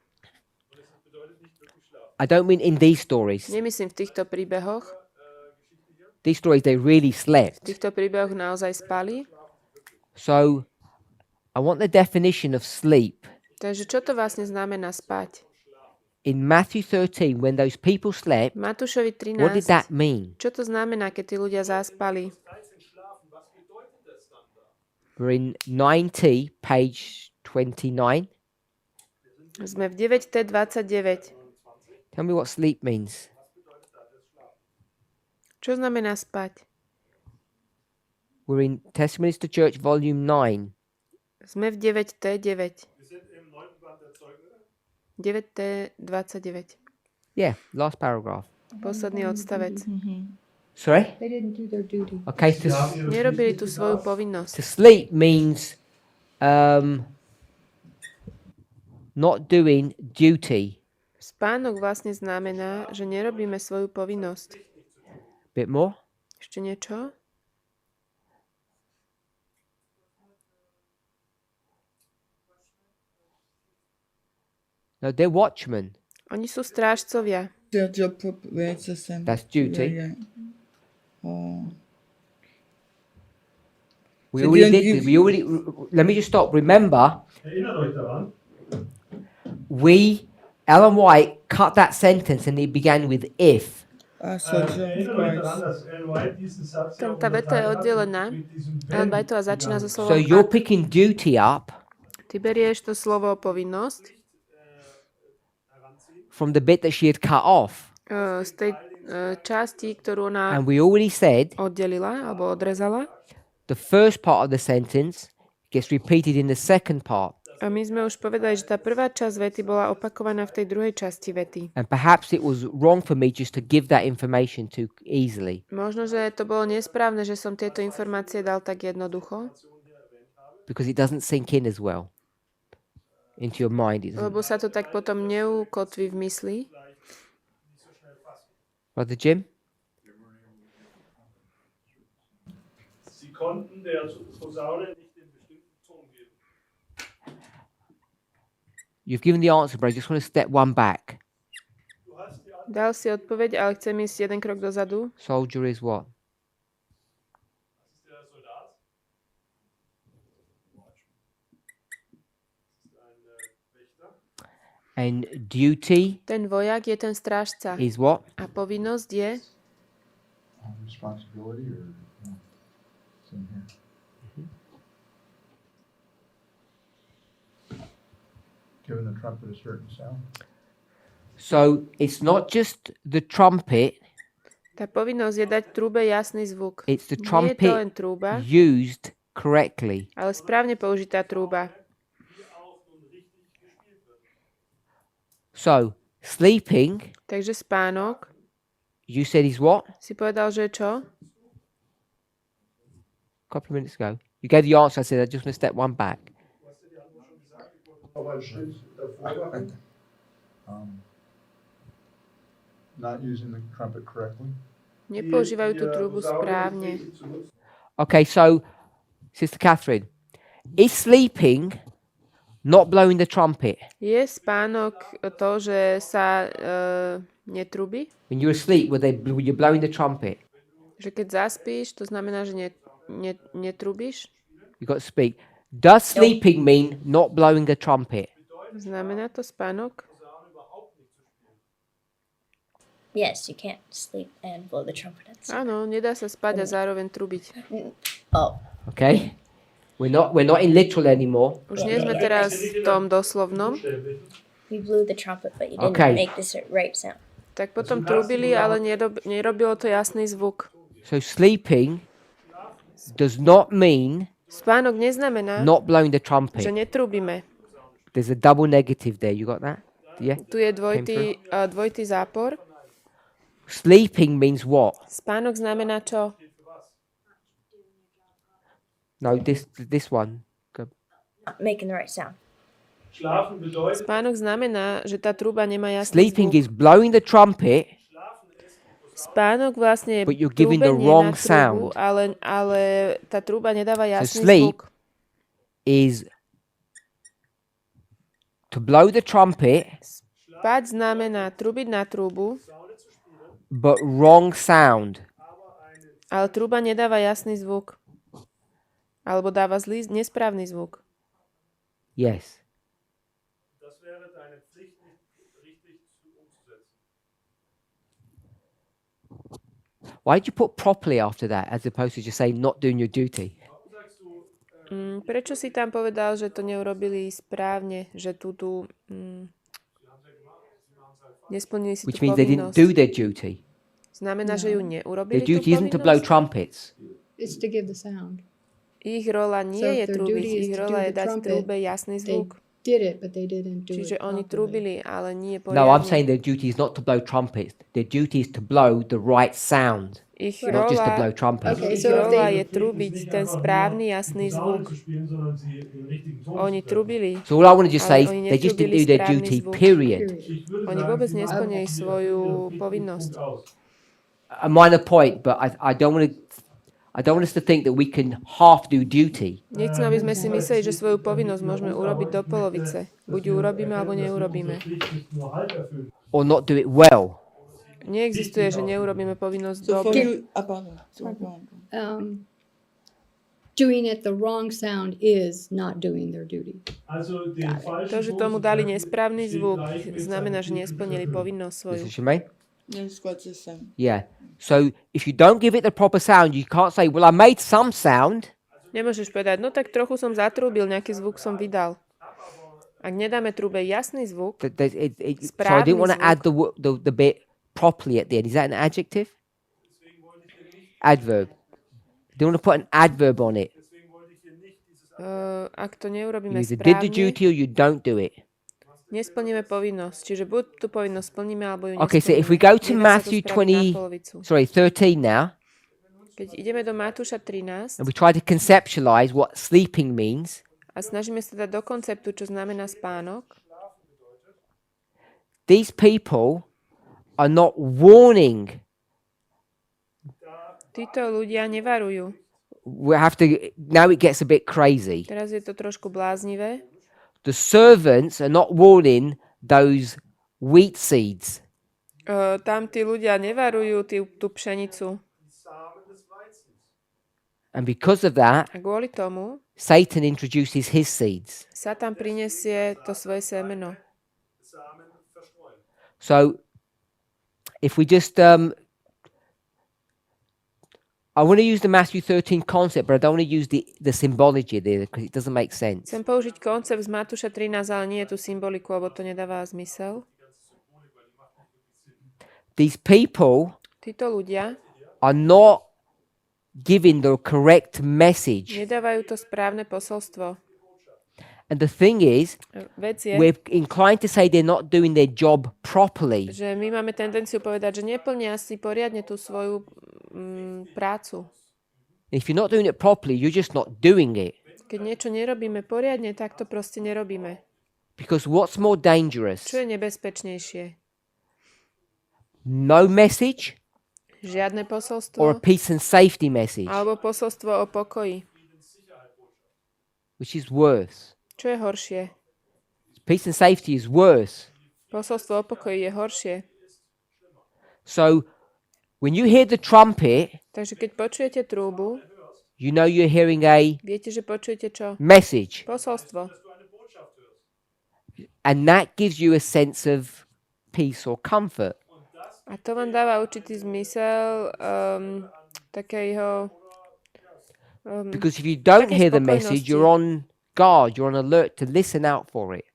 I don't mean in these stories. Nemyslím v týchto príbehoch. These stories, they really V slept. týchto príbehoch naozaj spali. So I want the definition of sleep. Takže čo to vlastne znamená spať? In Matthew 13, when those people slept, Matúšovi what did 13. that mean? Čo to znamená, keď tí ľudia zaspali? We're in 90, page 29. Sme v 9T29. Tell me what sleep means. Čo znamená spať? We're in Testimonies to Church, volume 9. Sme v 9T9. 9T29. Yeah, last paragraph. Posledný odstavec. Sorry? They didn't do their duty. Okay, Nerobili tú svoju povinnosť. to sleep means not doing duty. Spánok vlastne znamená, že nerobíme svoju povinnosť. Bit more? Ešte niečo? No, they're watchmen. Oni sú strážcovia. Their job, yeah, it's the same. That's duty. Yeah, yeah. Oh. We So already then did. you- We already. Let me just stop. Remember, Erinnert euch daran, Ellen White cut that sentence and it began with if. So job, of erinnert euch daran, course. dass Ellen White diesen Satz ja Tá veta je unterteilt hat oddelená. mit diesem Ellen wenn Whiteová začína so So slovom you're ak. picking duty up Ty berieš to slovo povinnosť from the bit that she had cut off, z tej časti, ktorú ona and we already said oddelila alebo odrezala. the first part of the sentence gets repeated in the second part, A my sme už povedali, že tá prvá časť vety bola opakovaná v tej druhej časti vety. and perhaps it was wrong for me just to give that information too easily. Možno, že to bolo nesprávne, že som tieto informácie dal tak jednoducho, Because it doesn't sink in as well into your mind. It doesn't. lebo sa to tak potom neukotví v mysli. Brother Jim? Sie konnten der Posaune nicht den bestimmten Ton geben. You've given the answer, but I just want to step one back. Du hast die Antwort, Dal si odpoveď, ale chcem ísť jeden krok dozadu. Soldier is what? das ist der Soldat. Das ist ein Wächter. And duty Ten vojak je ten strážca. is what? A povinnosť je Responsibility or no, it's in here. Giving the trumpet a certain sound. So it's not just the trumpet, tá povinnosť je dať trúbe jasný zvuk. it's the Nie je to len trumpet trúba, used correctly. ale správne použitá trúba. So sleeping, Takže spánok, you said is what? si povedal, že čo? A couple of minutes ago. You gave the answer. I said I just want to step one back. Not using the trumpet correctly. Nepoužívajú tú trúbu správne. Okay, so Sister Catherine, is sleeping not blowing the trumpet? Je spánok to, že sa netrúbi? When you're asleep, were you blowing the trumpet? Že keď zaspíš, to znamená, že netrúbiš? You got to speak. Does sleeping mean not blowing the trumpet? Znamená to spánok? Yes, you can't sleep and blow the trumpet at the same Áno, nedá sa spať a zároveň trúbiť. Oh, Okay, we're not in literal anymore. Už nie sme teraz v tom doslovnom. you blew the trumpet, but you didn't Okay. make the right sound. Tak potom trúbili, ale nerobilo to jasný zvuk. So sleeping does not mean Spánok neznamená, not blowing the že trumpet. netrúbime. There's a double negative there. You got that? Yeah. Tu je dvojitý zápor. Sleeping means what? Spánok znamená čo? No, this one. Go. Not making the right sound. Schlafen bedeutet, Spánok znamená, že tá trúba nemá jasný Sleeping zvuk. is blowing the trumpet, Spánok vlastne je But you're giving the trúbenie wrong na trúbu, sound. ale tá trúba nedáva jasný sleep zvuk. is to blow the trumpet, Spať znamená trúbiť na trúbu, but wrong sound. ale trúba nedáva jasný zvuk. Alebo dáva nesprávny zvuk. Yes. das wäre deine Pflicht nicht richtig umzusetzen. Why did you put properly after that as opposed to just saying not doing your duty? Prečo si tam povedal, že to neurobili správne, že nesplnili si Which tú means they didn't povinnosť? do their duty. Znamená, že ju Their neurobili tú duty isn't to blow povinnosť? trumpets. It's to give the sound. Ich rola nie So je their trúbiť, duty is ich to rola do je the dať trumpet. trúbe jasný They zvuk. did it, but they didn't do Čiže it oni properly. trúbili, ale nie No, I'm saying poriadne. their duty is not to blow trumpets. Their duty is to blow the right sound, Ich not just to blow rola, trumpets. Okay, ich so if rola they- je trúbiť ten správny, jasný Posaune zvuk. zu spielen, sondern sie den richtigen Ton Oni zu treffen. trúbili. So all I want to just say is Ale oni they just didn't do netrúbili their správny duty, zvuk. period. Period. Ich würde Oni sagen, vôbec sie machen nesplnili die svoju richtigen povinnosť. Punkt aus. A minor point, but I don't want to. I don't want us to think that we can half do duty. Nechcem, aby sme si mysleli, že svoju povinnosť môžeme urobiť do polovice. Buď ju urobíme, alebo neurobíme. Pflicht nicht nur halb erfüllen. Or not do it well. Neexistuje, že neurobíme povinnosť So for dobre. you, pardon. Sorry, go on. Doing it the wrong sound is not doing their duty. Also den falschen To, že Ton tomu zu dali treffen, nesprávny steht zvuk, gleich mit znamená, že seinem nesplnili povinnosť svoju. This is what you mean? Yes, quite the same. Yeah. So if you don't give it the proper sound, you can't say, well, I made some sound. Nemôžeš povedať, no tak trochu som zatrúbil, nejaký zvuk som vydal. Ak nedáme trúbe jasný zvuk, So I didn't want to add the bit properly at the end. Is that an adjective? Adverb. Didn't want to put an adverb on it. ak to You neurobíme either did the správne, duty or you don't do it. nesplníme povinnosť. Čiže buď tú povinnosť splníme, alebo ju Okay, so nesplníme. if we go to Nedá sa to Matthew spraviť na polovicu. 13 now, Keď ideme do Matúša 13 and we try to conceptualize what sleeping means, a snažíme sa dať do konceptu, čo znamená spánok, these people are not warning. títo ľudia nevarujú. We have to, now it gets a bit crazy. Teraz je to trošku bláznivé. The servants are not warning those wheat seeds. Tam tí ľudia nevarujú tú pšenicu. And because of that, A kvôli tomu Satan introduces his seeds. sa tam prinesie to svoje semeno. So if we just, I want to use the Matthew 13 concept, but I don't want to use the symbology there because it doesn't make sense. Chcem použiť koncept z Matúša 13, ale nie je tu symboliku, lebo to nedáva zmysel. These people Títo ľudia are not giving the correct message. nedávajú to správne posolstvo. And the thing is, Vec je, we're inclined to say they're not doing their job properly. že my máme tendenciu povedať, že neplnia si poriadne tú svoju prácu. If you're not doing it properly, you're just not doing it. Keď niečo nerobíme poriadne, tak to proste nerobíme. Because what's more dangerous? Čo je nebezpečnejšie? No message Žiadne or a posolstvo peace and safety message? alebo posolstvo o pokoji. Which is worse? Čo je horšie? Peace and safety is worse. Posolstvo o pokoji je horšie. So when you hear the trumpet, Takže keď počujete trúbu, you know you're hearing a viete, že počujete čo? message. Posolstvo. And that gives you a sense of peace or comfort. A to vám dáva určitý zmysel takého... Because if you don't Takej hear the message, spokojnosti. you're on guard, you're on alert to listen out for it.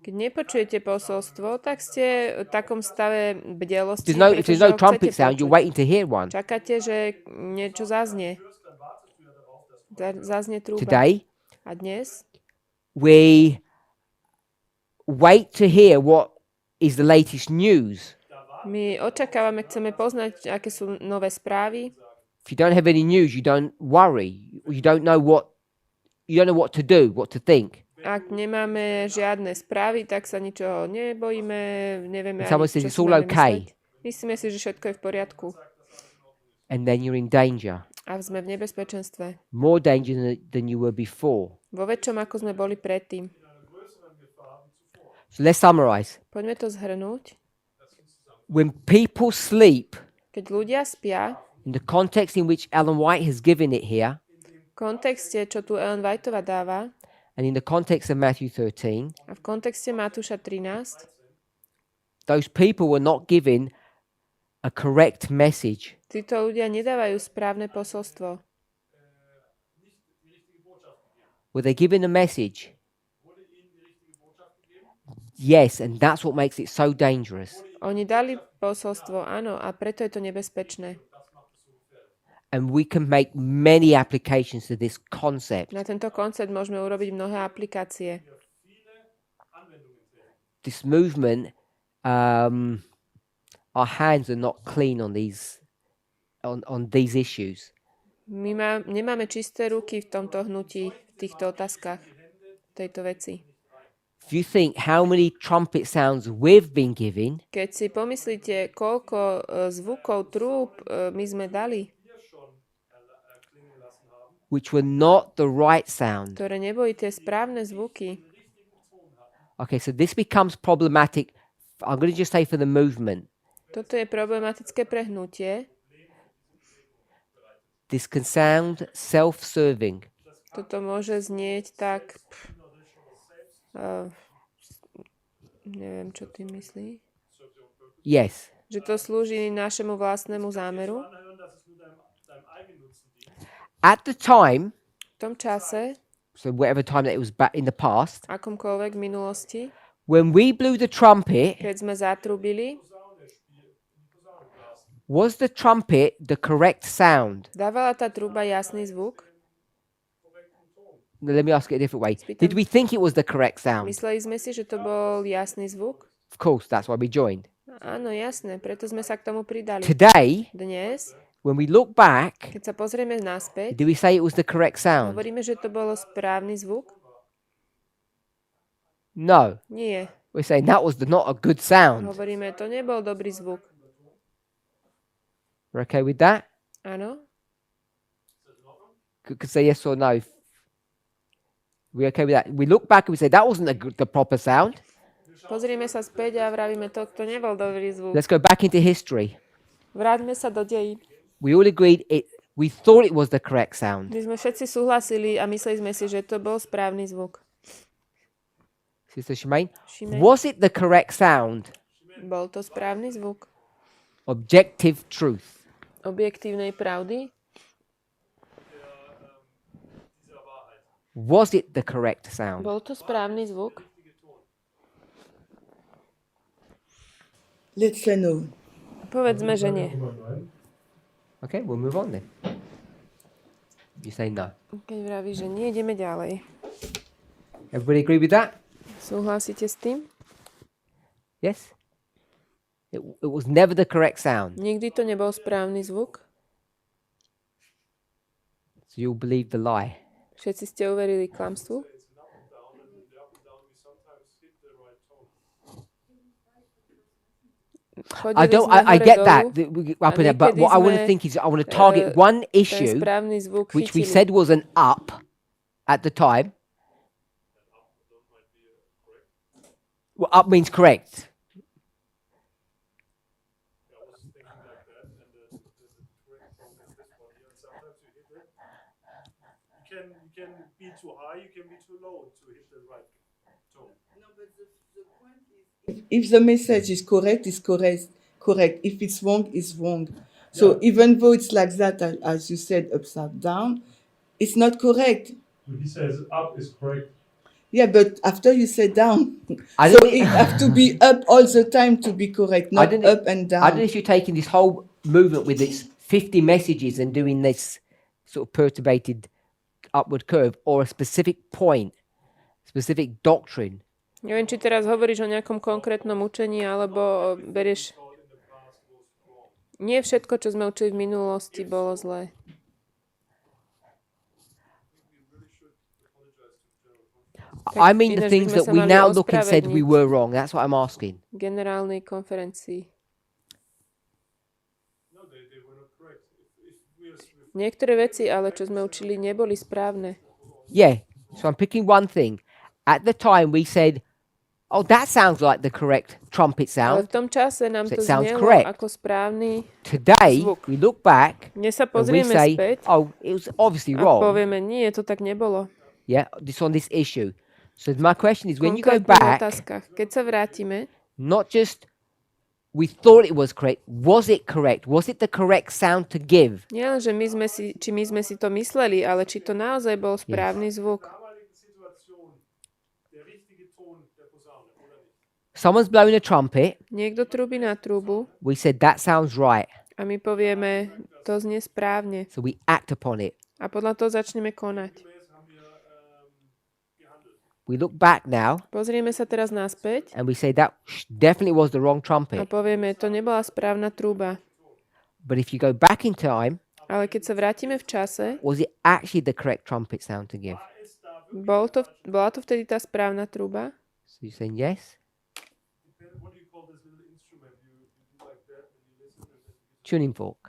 Keď nepočujete posolstvo, tak ste v takom stave bdelosti. If there's no pretože ho trumpet chcete sound, you're počuť. waiting to hear one. Čakáte, že niečo zaznie. Zaznie trúba. Today, A dnes we wait to hear what is the latest news. my očakávame, chceme poznať, aké sú nové správy. If you don't have any news, you don't worry. You don't know what to do, what to think. Ak nemáme žiadne správy, tak sa ničoho nebojíme, nevieme And someone ani, says čo it's si all máme okay. mysleť. Myslíme si, že všetko je v poriadku. And then you're in danger. A sme v nebezpečenstve. More danger than you were before. Vo väčšom, ako sme boli predtým. So let's summarize. Poďme to zhrnúť. When people sleep, Keď ľudia spia, in the context in which Ellen White has given it here, v kontexte, čo tu Ellen Whiteová dáva, and in the context of Matthew 13, a v kontexte Matúša 13, those people were not given a correct message. títo ľudia nedávajú správne posolstvo. Were they given a message? Yes, and that's what makes it so dangerous. Oni dali posolstvo, áno, a preto je to nebezpečné. And we can make many applications to this concept. Na tento koncept môžeme urobiť mnohé aplikácie. This movement, our hands are not clean on these issues. My nemáme čisté ruky v tomto hnutí, v týchto otázkach, v tejto veci. If you think how many trumpet sounds we've been given, Keď si pomyslíte, koľko zvukov trúb my sme dali, which were not the right sound. ktoré neboli tie správne zvuky. Okay, so this becomes problematic. I'm going to just say for the movement. Toto je problematické pre hnutie. This can sound self-serving. Toto môže znieť tak... neviem, čo ty myslí. Yes. Že to slúži našemu vlastnému zámeru. At the time, V tom čase, so whatever time that it was back in the past, akomkoľvek v minulosti, when we blew the trumpet, keď sme zatrubili, was the trumpet the correct sound? dávala tá truba jasný zvuk? Let me ask it a different way. Did we think it was the correct sound? Mysleli sme si, že to bol jasný zvuk? Of course, that's why we joined. Áno, jasné, preto sme sa k tomu pridali. Today, Dnes, when we look back, keď sa pozrieme naspäť, do we say it was the correct sound? hovoríme, že to bolo správny zvuk? No. Nie. We're saying that was not a good sound. Hovoríme, to nebol dobrý zvuk. We're okay with that? Áno? Could say yes or no. We're okay with that. We look back and we say that wasn't the proper sound. Pozrieme sa späť a vravíme, to nebol dobrý zvuk. Let's go back into history. Vráťme sa do dejín. We all agreed we thought it was the correct sound. My sme všetci súhlasili a mysleli sme si, že to bol správny zvuk. Sister Shemaine, Shemaine. was it the correct sound? Bol to správny zvuk Objective truth. objektívnej pravdy? Was it the correct sound? Bol to správny zvuk? Let's say no. Povedzme, že nie. Okay, we'll move on then. You say no. Keď vravíš, že nie, ideme ďalej. Everybody agree with that? Súhlasíte s tým? Yes? It was never the correct sound. Nikdy to nebol správny zvuk? So you'll believe the lie. Všetci ste uverili klamstvu? I get that. But what I want to think is I want to target one issue which we said was an up at the time. Well, up means correct. You can be too high, you can be too low to hit the right tone. If the message is correct, it's correct. If it's wrong, it's wrong. So even though it's like that, as you said, upside down, it's not correct. So he says up is correct. Yeah, but after you say down, I so don't- it have to be up all the time to be correct, not don't- up and down. I don't know if you're taking this whole movement with its 50 messages and doing this sort of perturbated upward curve or a specific point, specific doctrine. Neviem, či teraz hovoríš o nejakom konkrétnom učení, alebo berieš... Nie všetko, čo sme učili v minulosti, bolo zlé. I mean the ináč by things sme that sa we mali now look and said we ospravedlniť. were wrong. That's what I'm asking. Generálnej konferencii. No, they were not correct. If we are Niektoré veci, ale čo sme učili, neboli správne. Yeah. So I'm picking one thing. At the time we said, oh, that sounds like the correct trumpet Ale v sound. tom čase nám So to it sounds znelo correct. ako správny. Today zvuk. we look back Dnes sa and we pozrieme say, späť oh, it was obviously a wrong. povieme, nie, to tak nebolo. Yeah, this on this issue. So my question is, when you go Konkrétnych back, otázkach. Keď sa vrátime, not just we thought it was correct, was it correct? Was it the correct sound to give? nielen, že my sme si to mysleli, ale či to naozaj bol správny zvuk. damaligen Situation der richtige Ton der Posaune, oder nicht? Someone's blown a trumpet. Niekto trúbi na trúbu We said that sounds right. a my povieme, to znie správne. So we act upon it. A podľa toho začneme konať. We look back now Pozrieme sa teraz naspäť and we say that definitely was the wrong a trumpet. povieme, to nebola správna trúba. But if you go back in time, Ale keď sa vrátime v čase, was it actually the correct trumpet sound to give? bola to vtedy tá správna trúba? So you're saying yes? What do you call this little instrument? You do like that when you listen and then Tuning fork.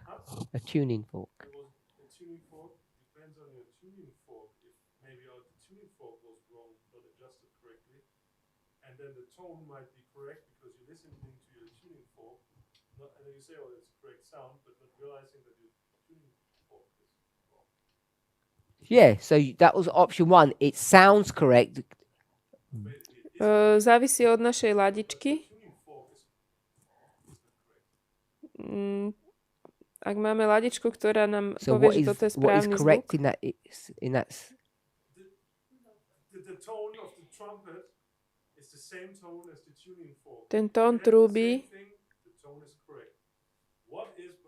A tuning fork. a tuning fork depends on your tuning fork, if maybe the tuning fork was wrong, not adjusted correctly, and then the tone might be correct because you're listening to your tuning fork, and then you say, oh, it's a correct sound, but not realizing that your tuning fork is wrong. Yeah, so that was option one. It sounds correct. Závisí od našej ladičky. Ak máme ladičku, ktorá nám So povie, že toto je what is správny correct zvuk, in that The tone of the trumpet is the same tone as the tuning fork. ten tón trúby, The tone is correct. What is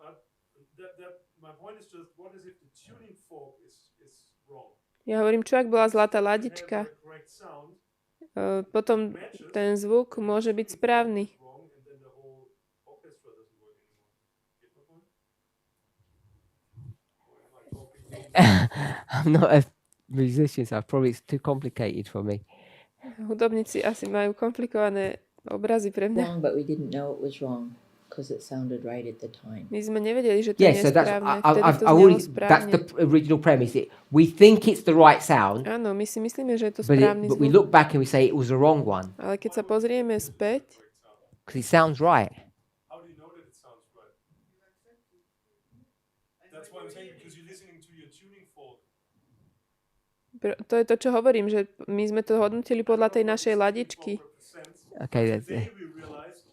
my point is just what is if the tuning fork is wrong? ja hovorím, čo ak bola zlatá ladička, potom ten zvuk môže byť správny. I'm not a musician, so probably it's too complicated for me. Hudobníci asi majú komplikované obrazy pre mňa. Wrong, but we didn't know it was wrong because it sounded right at the time. My sme nevedeli, že to Yeah, je so that's nesprávne. Vtedy to that's znelo the správne. original premise. We think it's the right sound, Áno, my si myslíme, že je to but správny but we zvuk. look back and we say it was the wrong one Ale keď sa pozrieme späť, because it sounds right. How do you know that it sounds right? That's what I'm saying because you're listening to your tuning fork. to je to, čo hovorím, že my sme to hodnotili podľa tej našej ladičky. Okay, that's Today we realized,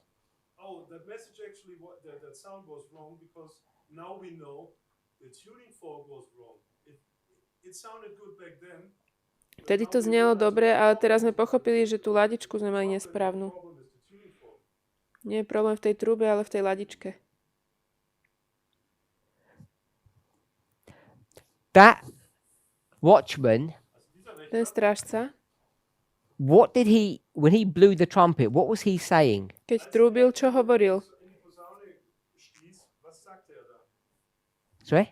oh, that message actually, that sound was wrong because now we know the tuning fork was wrong. It sounded good back then. Vtedy to znelo dobre, ale teraz sme pochopili, že tú ladičku sme mali nesprávnu. Nie je problém v tej trúbe, ale v tej ladičke. that watchman. Ten strážca, What did he when he blew the trumpet? What was he saying? keď trúbil, čo hovoril? Sorry.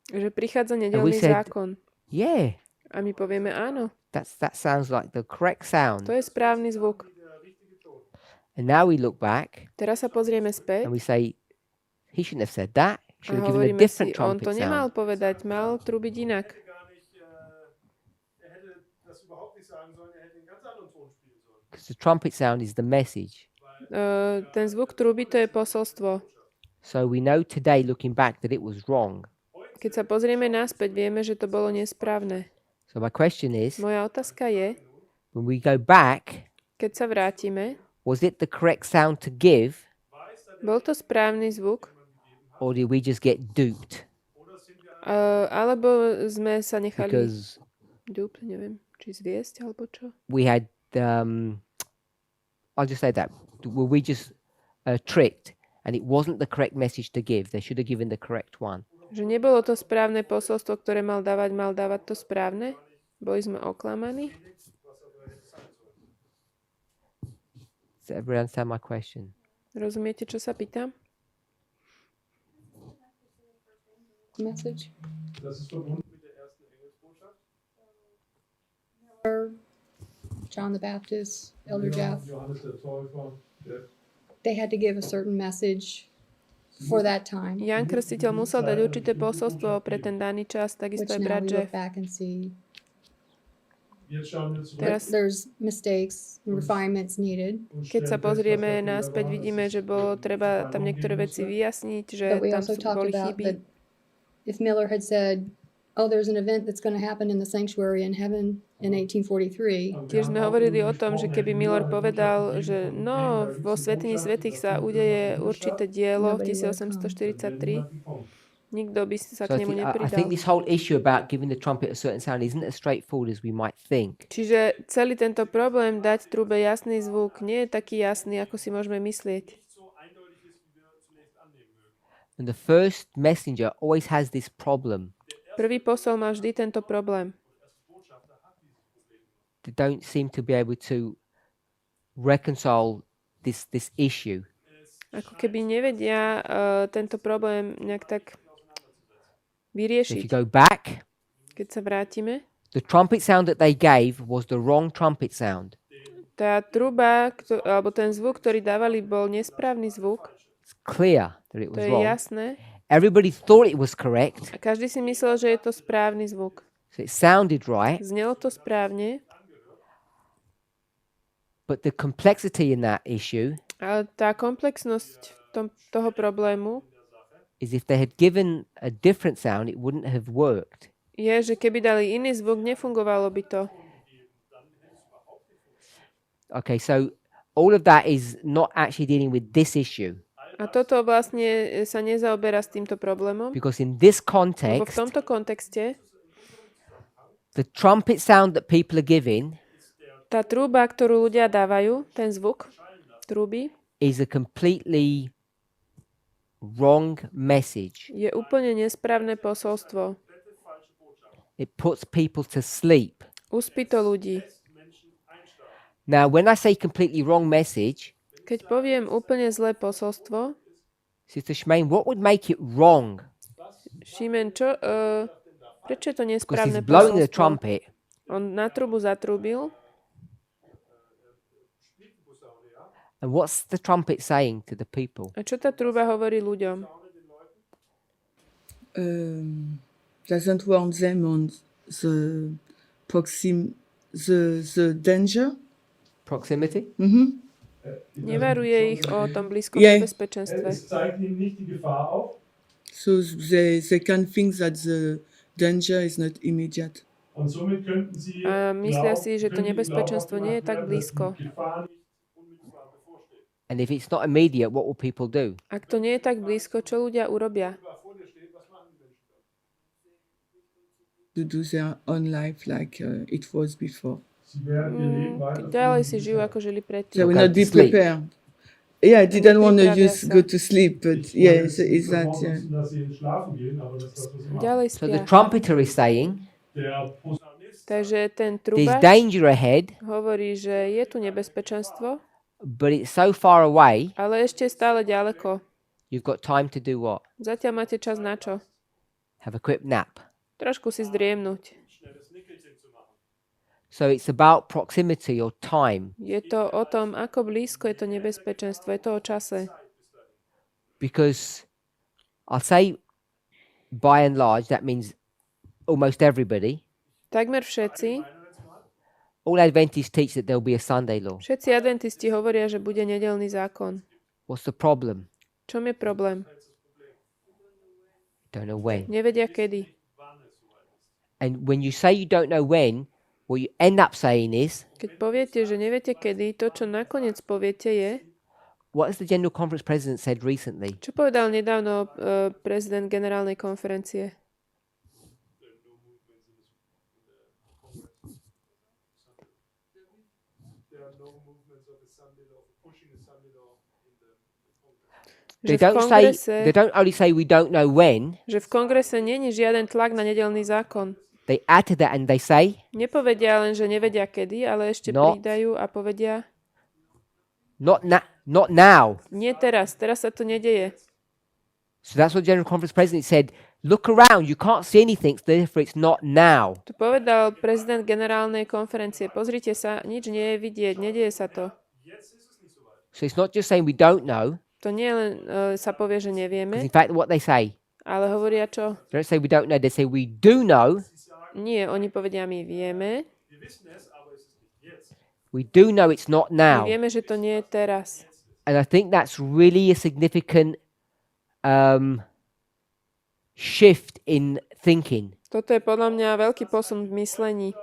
Že prichádza nedeľný said- zákon. Yeah, A my povieme áno, that sounds like the correct sound. to je správny zvuk. And now we look back Teraz sa pozrieme späť and we say he shouldn't have said that. He a should have given a hovoríme si, different on to trumpet nemal sound. povedať, mal trúbiť inak. Because the trumpet sound is the message. Ten zvuk trúby, to je posolstvo. So we know today, looking back, that it was wrong. Keď sa pozrieme naspäť, vieme, že to bolo nesprávne. So my question is, Moja otázka je, when we go back, keď sa vrátime, was it the correct sound to give, bol to správny zvuk, or did we just get duped? alebo sme sa nechali Because dúpť, neviem, či zviesť, alebo čo. we had, I'll just say that, were we just tricked, and it wasn't the correct message to give? They should have given the correct one. Že nebolo to správne posolstvo, ktoré mal dávať to správne? Boli sme oklamaní? Does everyone understand my question? Rozumiete, čo sa pýtam? Message. Das ist verbunden mit der ersten Engelsbotschaft. Or John the Baptist, Elder Jeff, Johannes der Täufer, Jeff. they had to give a certain message for that time, Jan Krstiteľ musel dať určité posolstvo pre ten daný čas, which takisto aj now brat we Jeff. look back and see Jetzt schauen wir zurück. Teraz, there's mistakes and refinements needed, keď sa pozrieme naspäť, vidíme, že bolo treba tam niektoré veci vyjasniť, že but we tam also talked boli about chyby. that if Miller had said, oh, there's an event that's going to happen in the sanctuary in heaven in 1843, Tiež sme hovorili o tom, že keby Miller povedal, že no, vo Svätyni svätých sa udeje určité dielo v 1843, nikto by sa So k nemu I think nepridal. this whole issue about giving the trumpet a certain sound isn't as straightforward as we might think. Čiže celý tento problém dať trúbe jasný zvuk nie je taký jasný, ako si môžeme myslieť. And the first messenger always has this problem. Prvý posol má vždy tento problém. They don't seem to be able to reconcile this issue. Ako keby nevedia tento problém nejak tak So if vyriešiť. you go back, Keď sa vrátime, the trumpet sound that they gave was the wrong trumpet sound. tá truba, alebo ten zvuk, ktorý dávali, bol nesprávny zvuk. It's clear that it To was je wrong. jasné. Everybody thought it was correct, A každý si myslel, že je to správny zvuk. so it sounded right, Znelo to správne, but the complexity in that issue ale tá komplexnosť toho problému is if they had given a different sound, it wouldn't have worked. je, že keby dali iný zvuk, nefungovalo by to. Okay, so all of that is not actually dealing with this issue, A toto vlastne sa nezaoberá s týmto problémom, because in this lebo v context, tomto kontexte the trumpet sound that people are giving tá trúba, ktorú ľudia dávajú, ten zvuk trúby, is a completely wrong message. je úplne nesprávne posolstvo. It puts people to sleep. Uspí to ľudí. Now, when I say completely wrong message, Keď poviem úplne zlé posolstvo, Sister Shemaine, what would make it wrong? Šimen, prečo je to Because nesprávne he's blowing the posolstvo? trumpet, On na trubu zatrúbil and what's the trumpet saying to the people? a čo tá truba hovorí ľuďom? Doesn't warn them on the danger. Proximity? Nevaruje ich o tom blízkom Yeah. nebezpečenstve. Es zeigt ihnen nicht die Gefahr auf. So they can think that the danger is not immediate. Und somit könnten sie A myslia si, že to könnte ihnen nebezpečenstvo glaubhaft nie je gemacht tak werden, blízko. dass die Gefahr nicht unmittelbar bevorsteht. And if it's not immediate, what will people do? Ak to nie je tak blízko, čo ľudia urobia? To do their own life like it was before. Sie werden ihr Leben weiter Ďalej si žijú, ako žili They predtým. will Okay, not be sleep. prepared. Yeah, I didn't want to Pripravia go sa. to sleep, but yeah, is that yeah. dass sie schlafen gehen, aber das ist das, was sie machen. Ďalej So the spia. trumpeter is saying, Der Posaunist Takže ten there's truba danger ahead, hovorí, že je tu nebezpečenstvo, but it's so far away, ale ešte je stále ďaleko. you've got time to do what? Zatiaľ máte čas na čo? Have a quick nap. Trošku si zdriemnúť. So it's about proximity or time, Je to o tom, ako blízko je to nebezpečenstvo. Je to o čase. because I'll say by and large, that means almost everybody. Takmer všetci, All Adventists teach that there'll be a Sunday law. všetci adventisti hovoria, že bude nedeľný zákon. What's the problem? Čom je problém? Don't know when. Nevedia kedy. And when you say you don't know when, what you end up saying is, Keď poviete, že neviete kedy, to, čo nakoniec poviete, je, what has the General Conference President said recently? čo povedal nedávno prezident generálnej konferencie. They Že v kongrese, don't only say we don't know when, že v kongrese není žiaden tlak na nedeľný zákon. they add to that and they say, Nepovedia len, že nevedia kedy, ale ešte No. pridajú a povedia, not now. nie teraz, teraz sa to nedeje. So that's what the General Conference President said. Look around, you can't see anything, so therefore it's not now. To povedal prezident generálnej konferencie. Pozrite sa, nič nie je vidieť, nedeje sa to. So it's not just saying we don't know, To nie len sa povie, že 'cause nevieme, in fact what they say, ale hovoria čo? they don't say we don't know, they say we do know, Nie, oni povedia, my vieme, we do know it's not my now. vieme, že to nie je teraz. And I think that's really a significant shift in thinking, Toto je podľa mňa veľký posun v myslení.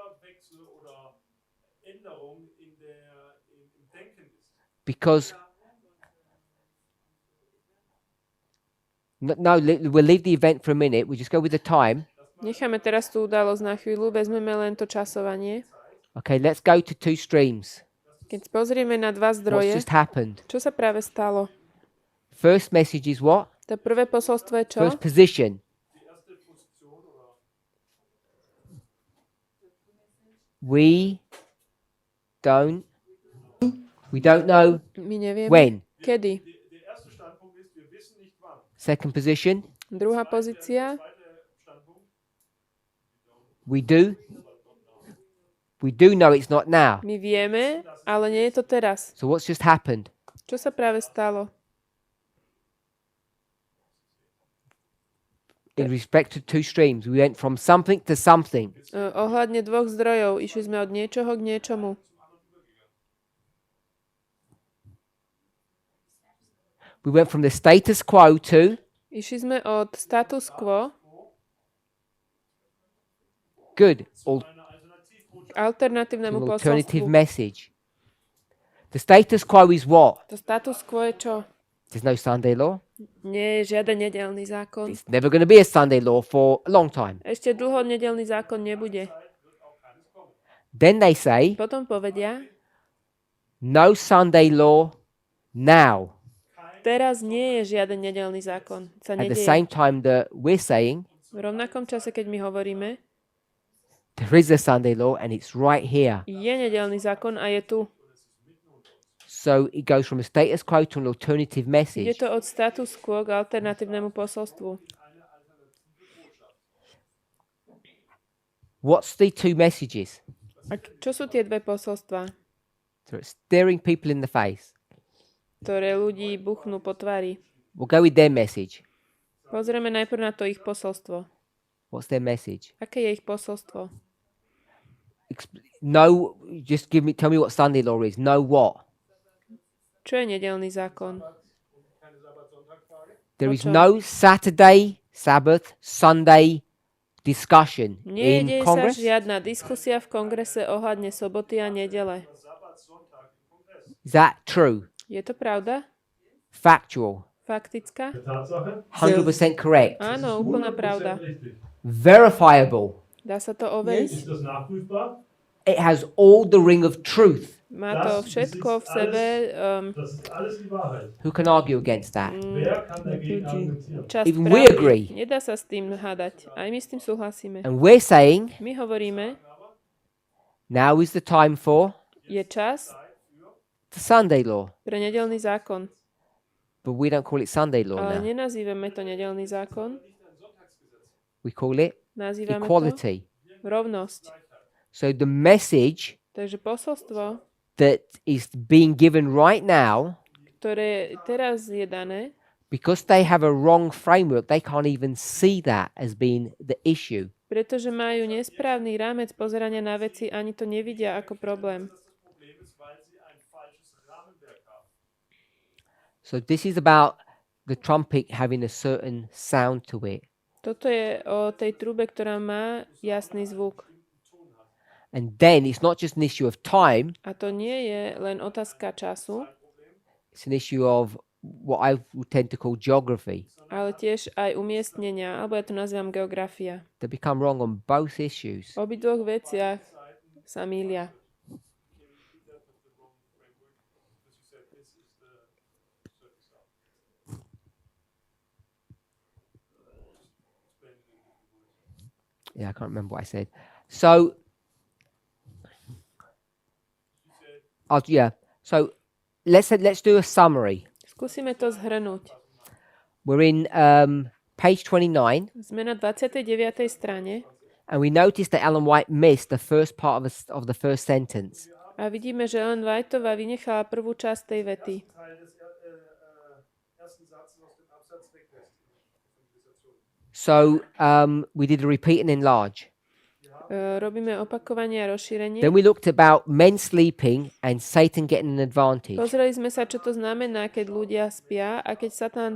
because we'll leave the event for a minute, we'll just go with the time. Necháme teraz tú udalosť na chvíľu, vezmeme len to časovanie. Okay, let's go to two streams. Keď pozrieme na dva What's zdroje, just happened? čo sa práve stalo? First message is what? To prvé posolstvo je čo? First position. We don't know My nevieme. when. Kedy? Second position, Druhá pozícia. we do know it's not now. My vieme, ale nie je to teraz. So what's just happened? Čo sa práve stalo? in respect to two streams. We went from something to something. Ohľadne dvoch zdrojov. Išli sme od niečoho k niečomu. We went from the status quo to Išli sme od status quo good, k alternatívnemu an alternative posolstvu. message. The status quo is what? To status quo je čo? There's no Sunday law. Nie je žiaden nedeľný zákon. It's never going to be a Sunday law for a long time. Ešte dlho nedeľný zákon nebude. Then they say, Potom povedia, no Sunday law now. teraz nie je žiaden nedeľný zákon. Sa At the nedieje. same time that we're saying, V rovnakom čase, keď my hovoríme, there is a Sunday law and it's right here. je nedeľný zákon a je tu. So it goes from a status quo to an alternative Ide message. to od status quo k alternatívnemu posolstvu. What's the two messages? A čo sú tie dve posolstvá, So it's staring people in the face. ktoré ľudí buchnú po tvári? We'll go with their message. Pozrieme najprv na to ich posolstvo. What's their message? Aké je ich posolstvo? No, just tell me what Sunday law is. No what? Čo je nedeľný zákon? There is Očo? no Saturday, Sabbath, Sunday discussion in Nejde sa Congress. žiadna diskusia v kongrese ohľadne soboty a nedele. Is that true? Je to pravda? Factual? Faktická? Tatsache, 100% correct? Áno, úplná pravda. richtig. Verifiable? Dá sa to overiť. Ist das nachprüfbar? It has all the ring of truth. Má to všetko v sebe Das ist alles die Wahrheit. Who can argue against that? Wer kann dagegen argumentieren? časť Even we pravdy. agree. Nedá sa s tým hádať. Aj my s tým súhlasíme. And we're saying My hovoríme, now is the time for je čas the Sunday law. pre nedeľný zákon. But we don't call it Sunday law Ale now. nenazývame to nedeľný zákon. We call it Nazývame to equality. rovnosť. So the message Takže posolstvo, that is being given right now, ktoré teraz je dané, because they have a wrong framework, they can't even see that as being the issue. pretože majú nesprávny rámec pozerania na veci, ani to nevidia ako problém. So this is about the trumpet having a certain sound to it. Toto je o tej trúbe, ktorá má jasný zvuk. And then it's not just an issue of time, A to nie je len otázka času, it's an issue of what I would tend to call geography. ale tiež aj umiestnenia, alebo ja to nazývam geografia. They become wrong on both issues. V obidvoch veciach sa mýlia. Yeah, I can't remember what I said. So, So let's do a summary. Skúsime to zhrnúť. We're in page 29, Sme na 29. strane and we noticed that Ellen White missed the first part of the first sentence. a vidíme, že Ellen Whiteová vynechala prvú časť tej vety. So we did a repeat and enlarge. Robíme opakovanie a rozšírenie. Then we looked about men sleeping and Satan getting an advantage. Pozreli sme sa, čo to znamená, keď ľudia spia a keď Satan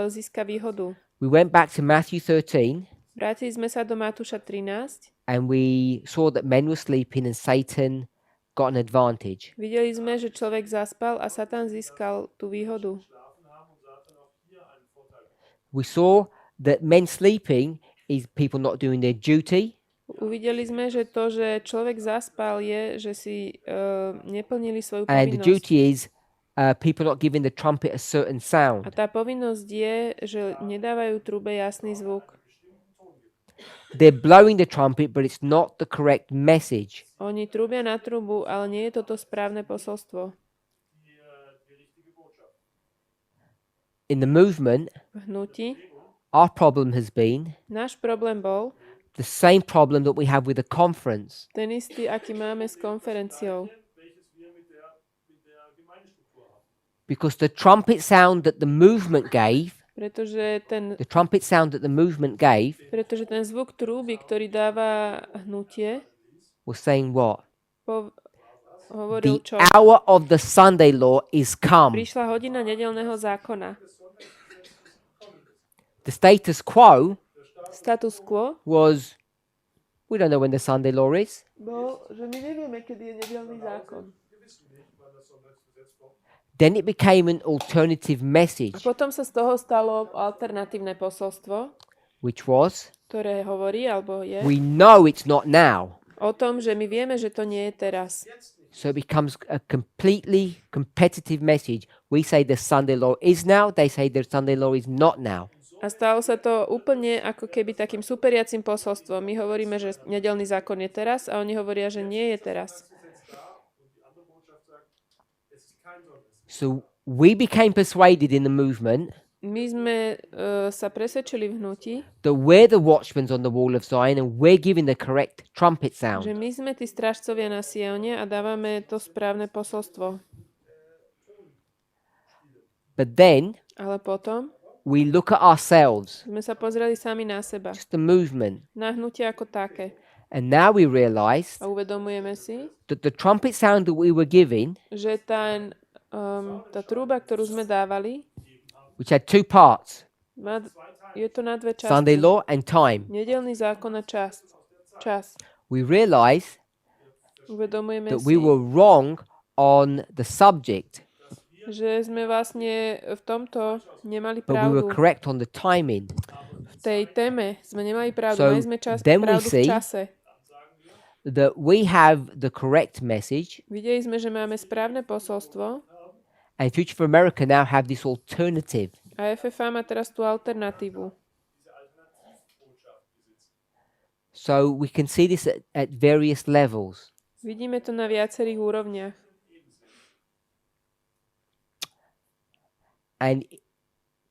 získa výhodu. We went back to Matthew 13, Vrátili sme sa do Matúša 13. and we saw that men were sleeping and Satan got an advantage. Videli sme, že človek zaspal a Satan získal tú výhodu. We saw that men sleeping is people not doing their duty. Uvideli sme, že to, že človek zaspal, je, že si neplnili svoju And the povinnosť. duty is people not giving the trumpet a certain A sound. tá povinnosť je, že nedávajú trúbe jasný zvuk. They're blowing the trumpet, but it's not the correct message. Oni trúbia na trubu, ale nie je toto správne posolstvo. In the movement, V hnutí our problem has been náš problém bol the same problem that we have with the conference. ten istý, aký máme s konferenciou. Because the trumpet sound that the movement gave Pretože ten The trumpet sound that the movement gave zvuk trúby, ktorý dáva hnutie, was saying what? hovoril The čo? hour of the Sunday law is come. Prišla hodina nedeľného zákona. The status quo Status quo was, we don't know when the Sunday law is. bol, že my nevieme, kedy je nedeľný zákon. Then it became an alternative A message, potom sa z toho stalo alternatívne posolstvo, which was, ktoré hovorí, alebo je, we know it's not now. o tom, že my vieme, že to nie je teraz. So it becomes a completely competitive message. We say the Sunday law is now, they say the Sunday law is not now. A stalo sa to úplne ako keby takým superiacim posolstvom. My hovoríme, že nedeľný zákon je teraz a oni hovoria, že nie je teraz. So we became persuaded in the movement My sme sa presvedčili v hnutí, that we're the watchmen on the wall of Zion and we're giving the correct trumpet že sound. my sme tí strážcovia na Sione a dávame to správne posolstvo. But then Ale potom we look at ourselves, sme sa pozreli sami na seba, just the movement, na hnutie ako také. and now we realize A uvedomujeme si, that the trumpet sound that we were giving, že tá trúba, ktorú sme dávali, which had two parts, je to na dve časti. Sunday law and time, Nedeľný zákon a čas. we realize Uvedomujeme that si, we were wrong on the subject, že sme vlastne v tomto nemali but we were pravdu. correct on the timing. V tej téme sme nemali pravdu. So Mali sme then we pravdu v see čase. That we have the correct message, Videli sme, že máme správne posolstvo and Future for America now have this alternative. a FFA má teraz tú alternatívu. So we can see this at various levels. Vidíme to na viacerých úrovniach. And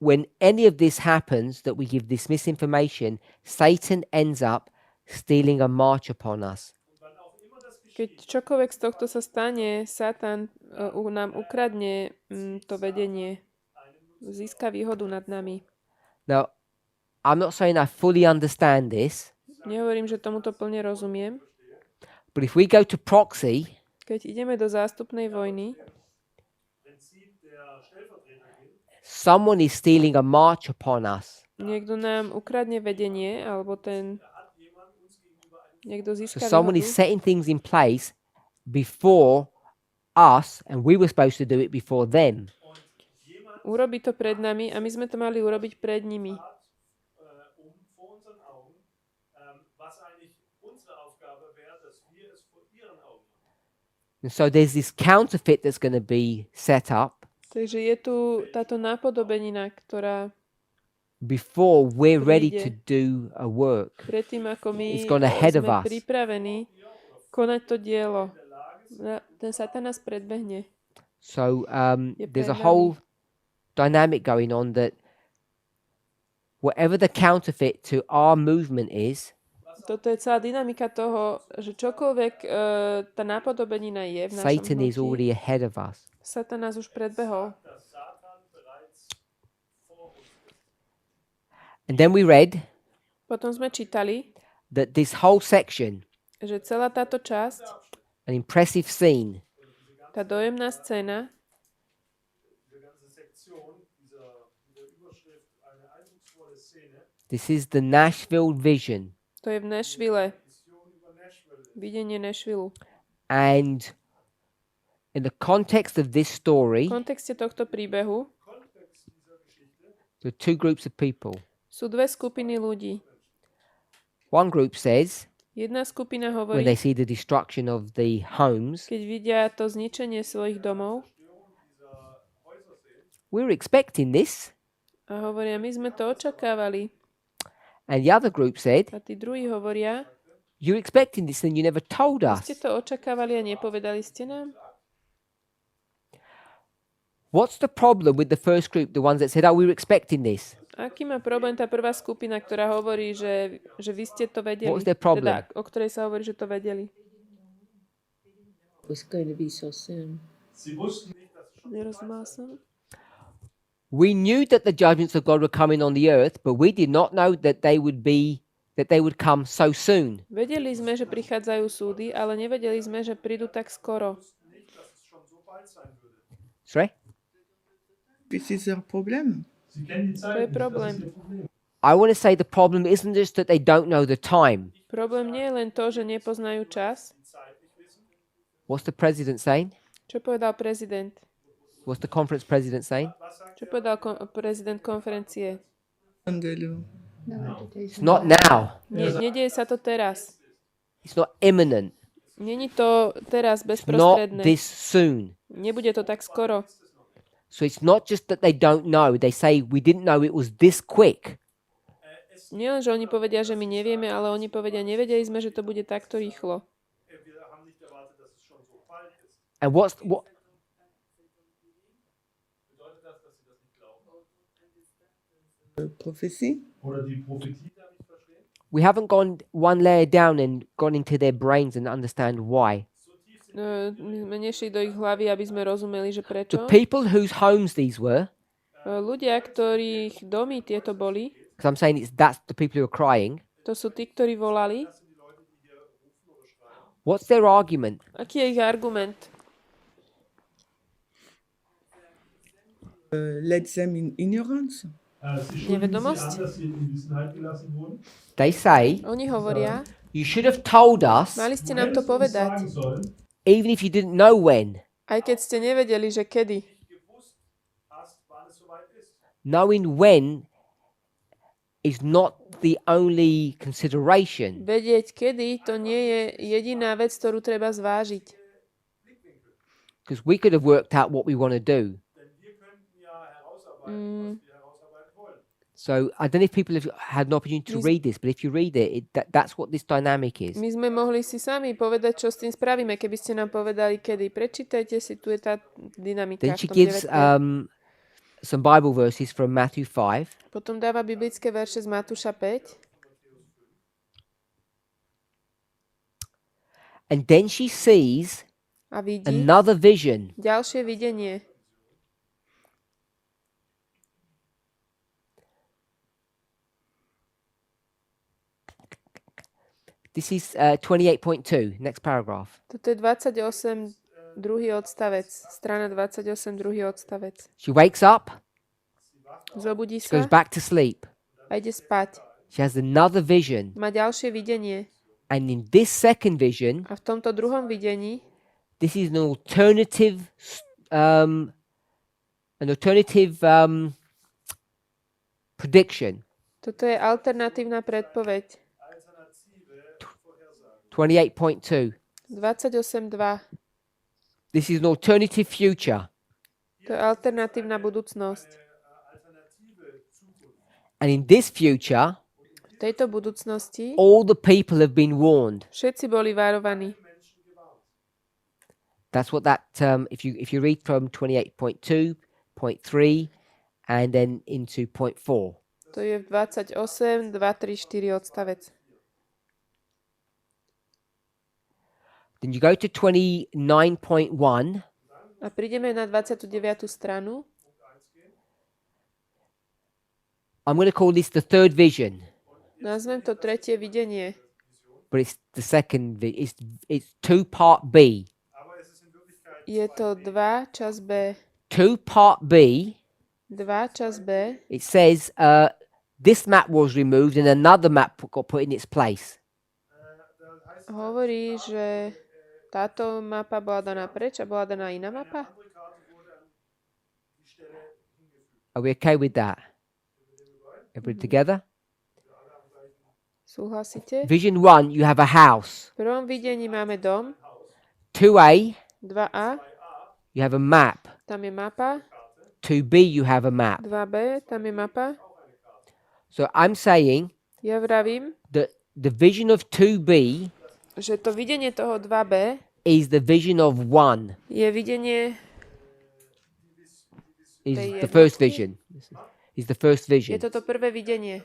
when any of this happens, that we give this misinformation, Satan ends up stealing a march upon us. Keď čokoľvek z tohto sa stane, Satan nám ukradne to vedenie. Získa výhodu nad nami. Now, I'm not saying I fully understand this, Nehovorím, že tomuto plne rozumiem. but if we go to proxy, Keď ideme do zástupnej vojny, someone is stealing a march upon us. niekto nám ukradne vedenie, alebo niekto So získa someone výhodu. is setting things in place before us, and we were supposed to do it before them. Urobí to pred nami a my sme to mali urobiť pred nimi. And so there's this counterfeit that's going to be set up Takže je tu táto nápodobenina, ktorá before we're ready to príde do a work. predtým, ako my It's gone ahead of sme us. pripravení konať to dielo. Ten Satan nás predbehne. So Je there's a pred nami. whole dynamic going on that whatever the counterfeit to our movement is, Toto je celá dynamika toho, že čokoľvek tá nápodobenina je v našom Satan is hnutí, already ahead of us. Satan nás už predbehol. And then we read Potom sme čítali, that this whole section, že celá táto časť, an impressive scene, tá dojemná scéna, this is the Nashville vision. to je v Nashville. Videnie Nashville. And in the context of this story, V kontexte tohto príbehu there are two groups of people. sú dve skupiny ľudí. One group says, Jedna skupina when they hovorí, see the destruction of the homes, keď vidia to zničenie svojich domov, we're expecting this. a hovoria, my sme to očakávali. And the other group said, A tí druhí hovoria, you're expecting this and you never told us. ste to očakávali a nepovedali ste nám? What's the problem with the first group, the ones that said, oh, we were expecting this? Aký má problém tá prvá skupina, ktorá hovorí, že vy ste to vedeli? What was their problem? Teda, o ktorej sa hovorí, že to vedeli. It was going to be so soon. Nerozumel som. We knew that the judgments of God were coming on the earth, but we did not know that they would come so soon. Vedeli sme, že prichádzajú súdy, ale nevedeli sme, že prídu tak skoro. Sorry? This is their problem. Sie kennen die Zeit To je nicht, das problém. ist ihr Problem. I want to say the problem isn't just that they don't know the time. Problém nie je len to, že nepoznajú čas. What's the president saying? Čo povedal prezident? What's the conference president saying? Čo povedal prezident konferencie? Andelo. No, It's not now. Nedieje sa to teraz. It's not imminent. Není to teraz Not bezprostredné. this soon. Nebude to tak skoro. So it's not just that they don't know. They say, we didn't know it was this quick. Nie len, že oni povedia, že my nevieme, ale oni povedia, nevedeli sme, že to bude takto rýchlo. And what? Prophecy. Oder die Prophetie da nicht verstehen. We haven't gone one layer down and gone into their brains and understand why. My sme nešli do ich hlavy, aby sme rozumeli, že The prečo. people whose homes these were, Ľudia, ktorých domy tieto boli, because I'm saying that's the people who are crying. to sú tí, ktorí volali. What's their argument? Aký je ich argument? Let them in ignorance. Sie schulden sie Nevedomosť? an, dass sie in Unwissenheit gelassen wurden. They say, Oni hovoria, you should have told us, mali ste nám Hättest to du uns povedať, sagen sollen, even if you didn't know when. aj keď ste nevedeli, že kedy. gewusst hast, wann es soweit ist. Knowing when is not the only consideration. Vedieť kedy, to nie je jediná vec, ktorú treba zvážiť. Because we could have worked out what we want to do. Denn wir könnten ja herausarbeiten, was wir herausarbeiten wollen. So I don't know if people have had an opportunity to read this, but if you read it, that's what this dynamic is. My sme mohli si sami povedať, čo s tým spravíme, keby ste nám povedali, kedy. Prečítajte si, tu je tá dynamika Then v she tom gives 9. some Bible verses from Matthew 5. Potom dáva biblické verše z Matúša 5. And then she sees A vidí another vision. ďalšie videnie. This is 28.2, next paragraph. Toto je 28, druhý odstavec. Strana 28, druhý odstavec. She wakes up, Zobudí she goes sa back to sleep. a ide spať. She has another vision. Má ďalšie videnie. And in this second vision, A v tomto druhom videní this is an alternative prediction. toto je alternatívna predpoveď. 28.2. 28.2. This is an alternative future. To je alternatívna budúcnosť. And in this future, V tejto budúcnosti all the people have been warned. všetci boli varovaní. That's what that, if you read from 28.2, point 3, and then into point 4. To je v 28, 2, 3, 4 odstavec. Then you go to 29.1. A prídeme na 29. stranu. I'm going to call this the third vision, Nazvem to tretie videnie. but it's the second. It's 2 part B. Je to 2 čas B. 2 part B. 2 čas B. It says this map was removed and another map got put in its place. Hovorí, že táto mapa bola daná preč a bola daná iná mapa. Are we okay with that? Everybody together? Súhlasíte? Vision 1, you have a house. V prvom videní máme dom. 2A, 2A, you have a map. tam je mapa. 2B, you have a map. 2B, tam je mapa. So I'm saying Ja vravím, that the vision of 2B že to videnie toho 2B is the vision of 1. je videnie, Is Tej the first jednotky? vision. Is the first je vision. toto prvé videnie.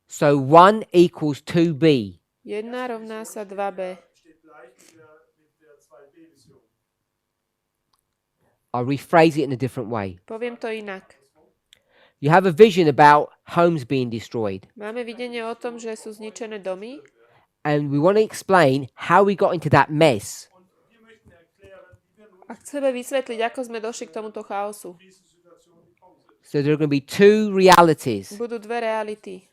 So 1 equals 2B. 1 rovná sa 2B. I'll rephrase it in a different way. Poviem to inak. You have a vision about homes being destroyed. Máme videnie o tom, že sú zničené domy And we want to explain how we got into that mess. a chceme vysvetliť, ako sme došli k tomuto chaosu. So there are going to be two realities, Budú dve reality.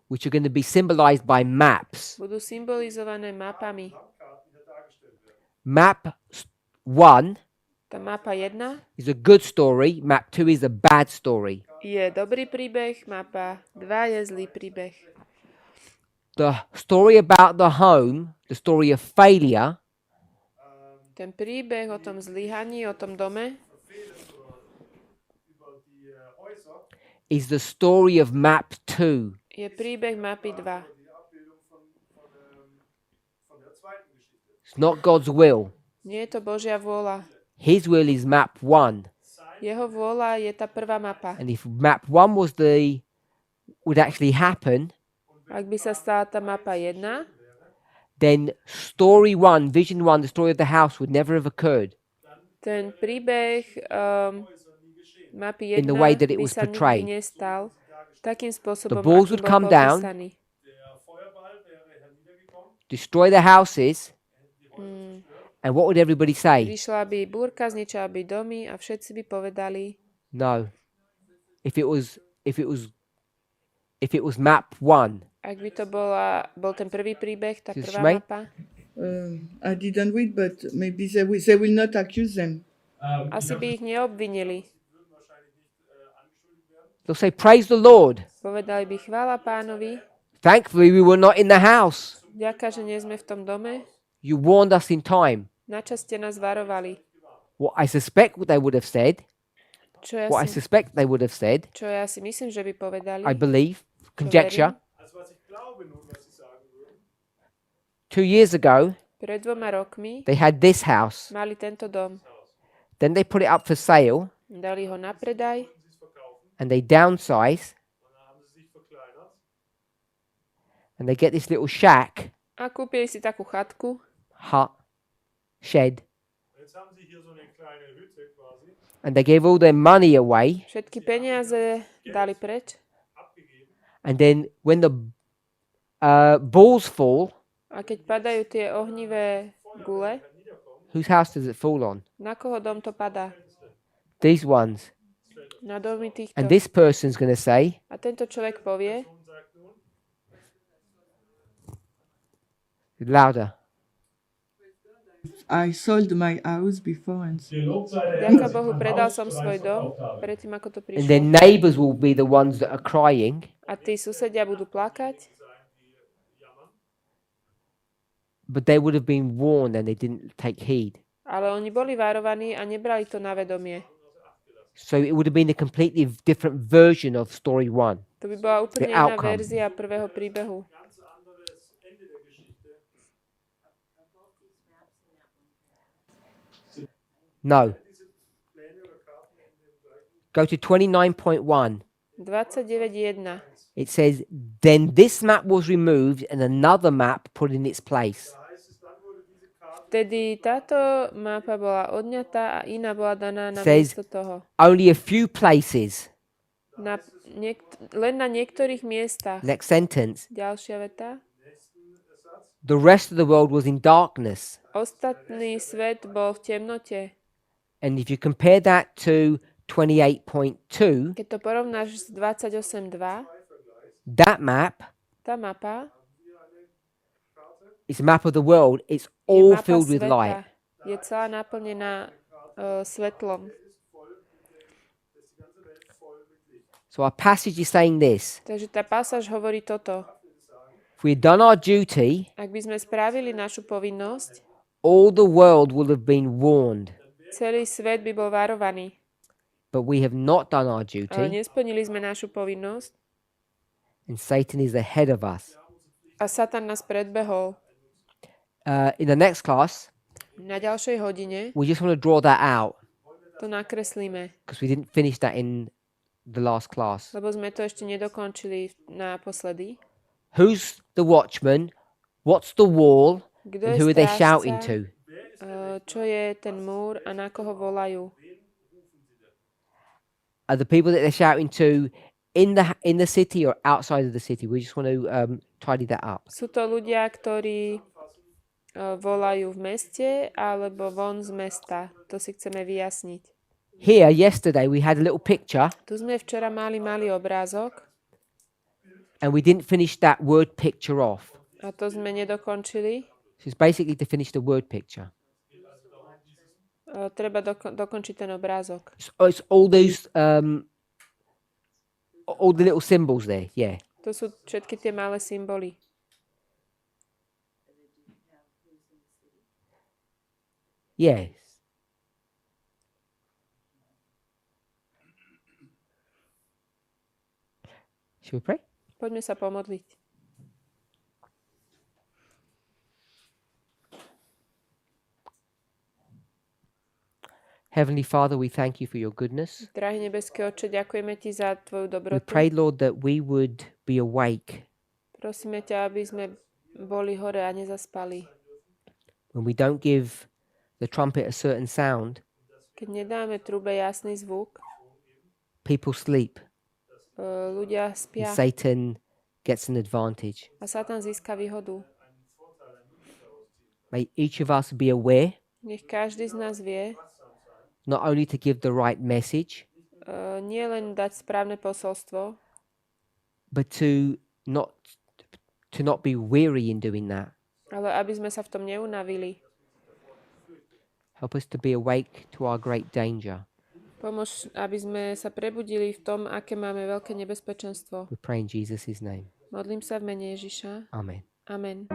which are going to be symbolized by maps. Budú symbolizované mapami. Map 1 Tá mapa 1 is a good story. Map 2 is a bad story. je dobrý príbeh, mapa 2 je zlý príbeh. The story about the home, the story of failure, Ten príbeh o tom zlyhaní, o tom dome, is the story of map 2. je príbeh mapy 2. It's not God's will. Nie je to Božia vôľa. His will is map 1. Jeho vôľa je tá prvá mapa. And if map 1 would actually happen, Ak by sa stala tá mapa 1, then story 1, vision 1, the story of the house would never have occurred. ten príbeh mapy 1 In the way that it by was sa portrayed. nikdy nestal takým spôsobom, The balls akým would bol come down. popísaný. Destroy the houses, and what would everybody say? Vyšla by búrka, zničila by domy a všetci by povedali, No. If it was map 1, ak by to bol ten prvý príbeh, tá Excuse prvá me? mapa, I didn't read, but maybe they will not accuse them. asi by ich neobvinili. they'll say, "Praise the Lord. Povedali by chvála Pánovi, Thankfully, we were not in the house. ďaká, že nie sme v tom dome, You warned us in time." načas ste nás varovali. What I suspect what they would have said, Čo ja, what I si, suspect they would have said, čo ja si myslím, že by povedali, I believe, conjecture, Also was ich glaube nun, was sie sagen würden. 2 years ago, pred 2 rokmi they had this house. mali tento dom. Then they put it up for sale, Dali ho na predaj, and they downsize, Und dann haben sie sich verkleinert. and they get this little shack, a kúpili si takú chatku hut, shed, Und jetzt haben sie hier so eine kleine Hütte quasi and they gave all their money away. všetky peniaze dali preč abgegeben. And then when the balls fall, a keď padajú tie ohnivé gule, whose house does it fall on? na koho dom to padá? These ones. Na domy týchto. And this person's going to say, A tento človek povie, Und sagt nun, louder, I sold my house before and so. gelobt sei der Herr, ďaká dass ich Bohu, mein predal Haus som bereits svoj dom, verkauft habe. predtým ako to and prišlo. their neighbors will be the ones that are crying. A tí susedia budú plakať, But they would have been warned and they didn't take heed. ale oni boli varovaní a nebrali to na vedomie. So it would have been a completely different version of story 1. To by bola úplne The iná outcome. verzia prvého príbehu. No. Go to 29.1. 29.1. It says, then this map was removed and another map put in its place. Vtedy táto mapa bola odňatá a iná bola daná na Says- miesto toho. Only a few places. Len na niektorých miestach. Next sentence. Ďalšia veta. The rest of the world was in darkness. Ostatný svet bol v temnote. And if you compare that to 28.2, Keď to porovnáš s 28.2, that map tá mapa is a map of the world. It's je all mapa filled with sveta. light. Je celá naplnená svetlom. So our passage is saying this. Takže tá pasáž hovorí toto. If we had done our duty, Ak by sme spravili našu povinnosť, all the world will have been warned. celý svet by bol varovaný. But we have not done our Ale duty, nesplnili sme našu povinnosť and Satan is ahead of us. a Satan nás predbehol. In the next class, Na ďalšej hodine we just want to draw that out to nakreslíme, because we didn't finish that in the last class. lebo sme to ešte nedokončili naposledy. Who's the watchman? What's the wall? Kto And je who are they shouting strážca? to? Čo je ten múr a na koho volajú? are the people that they're shouting to in the city or outside of the city? We just want to tidy that up. Sú to ľudia, ktorí volajú v meste alebo von z mesta. To si chceme vyjasniť. Here, yesterday, we had a little picture, Tu sme včera mali malý obrázok and we didn't finish that word picture off. a to sme nedokončili. So it's basically to finish the word picture. Treba dokončiť ten obrázok. It's all those, all the little symbols there, yeah. To sú všetky tie malé symboly. Yes. Shall we pray? Poďme sa pomodliť. Heavenly Father, we thank you for your goodness. Drahý nebeský Otče, ďakujeme ti za tvoju We dobrotu. pray, Lord, that we would be awake Prosíme ťa, aby sme boli hore a nezaspali. when we don't give the trumpet a certain sound. Keď nedáme trúbe jasný zvuk, People sleep, ľudia and spia Satan gets an advantage. a Satan získa výhodu. May each of us be aware, Nech každý z nás vie, not only to give the right message, nie len dať správne posolstvo, but to not be weary in doing that. ale aby sme sa v tom neunavili. Help us to be awake to our great danger. Pomôž, aby sme sa prebudili v tom, aké máme veľké nebezpečenstvo. We pray in Jesus' name. Modlím sa v mene Ježiša. Amen. Amen.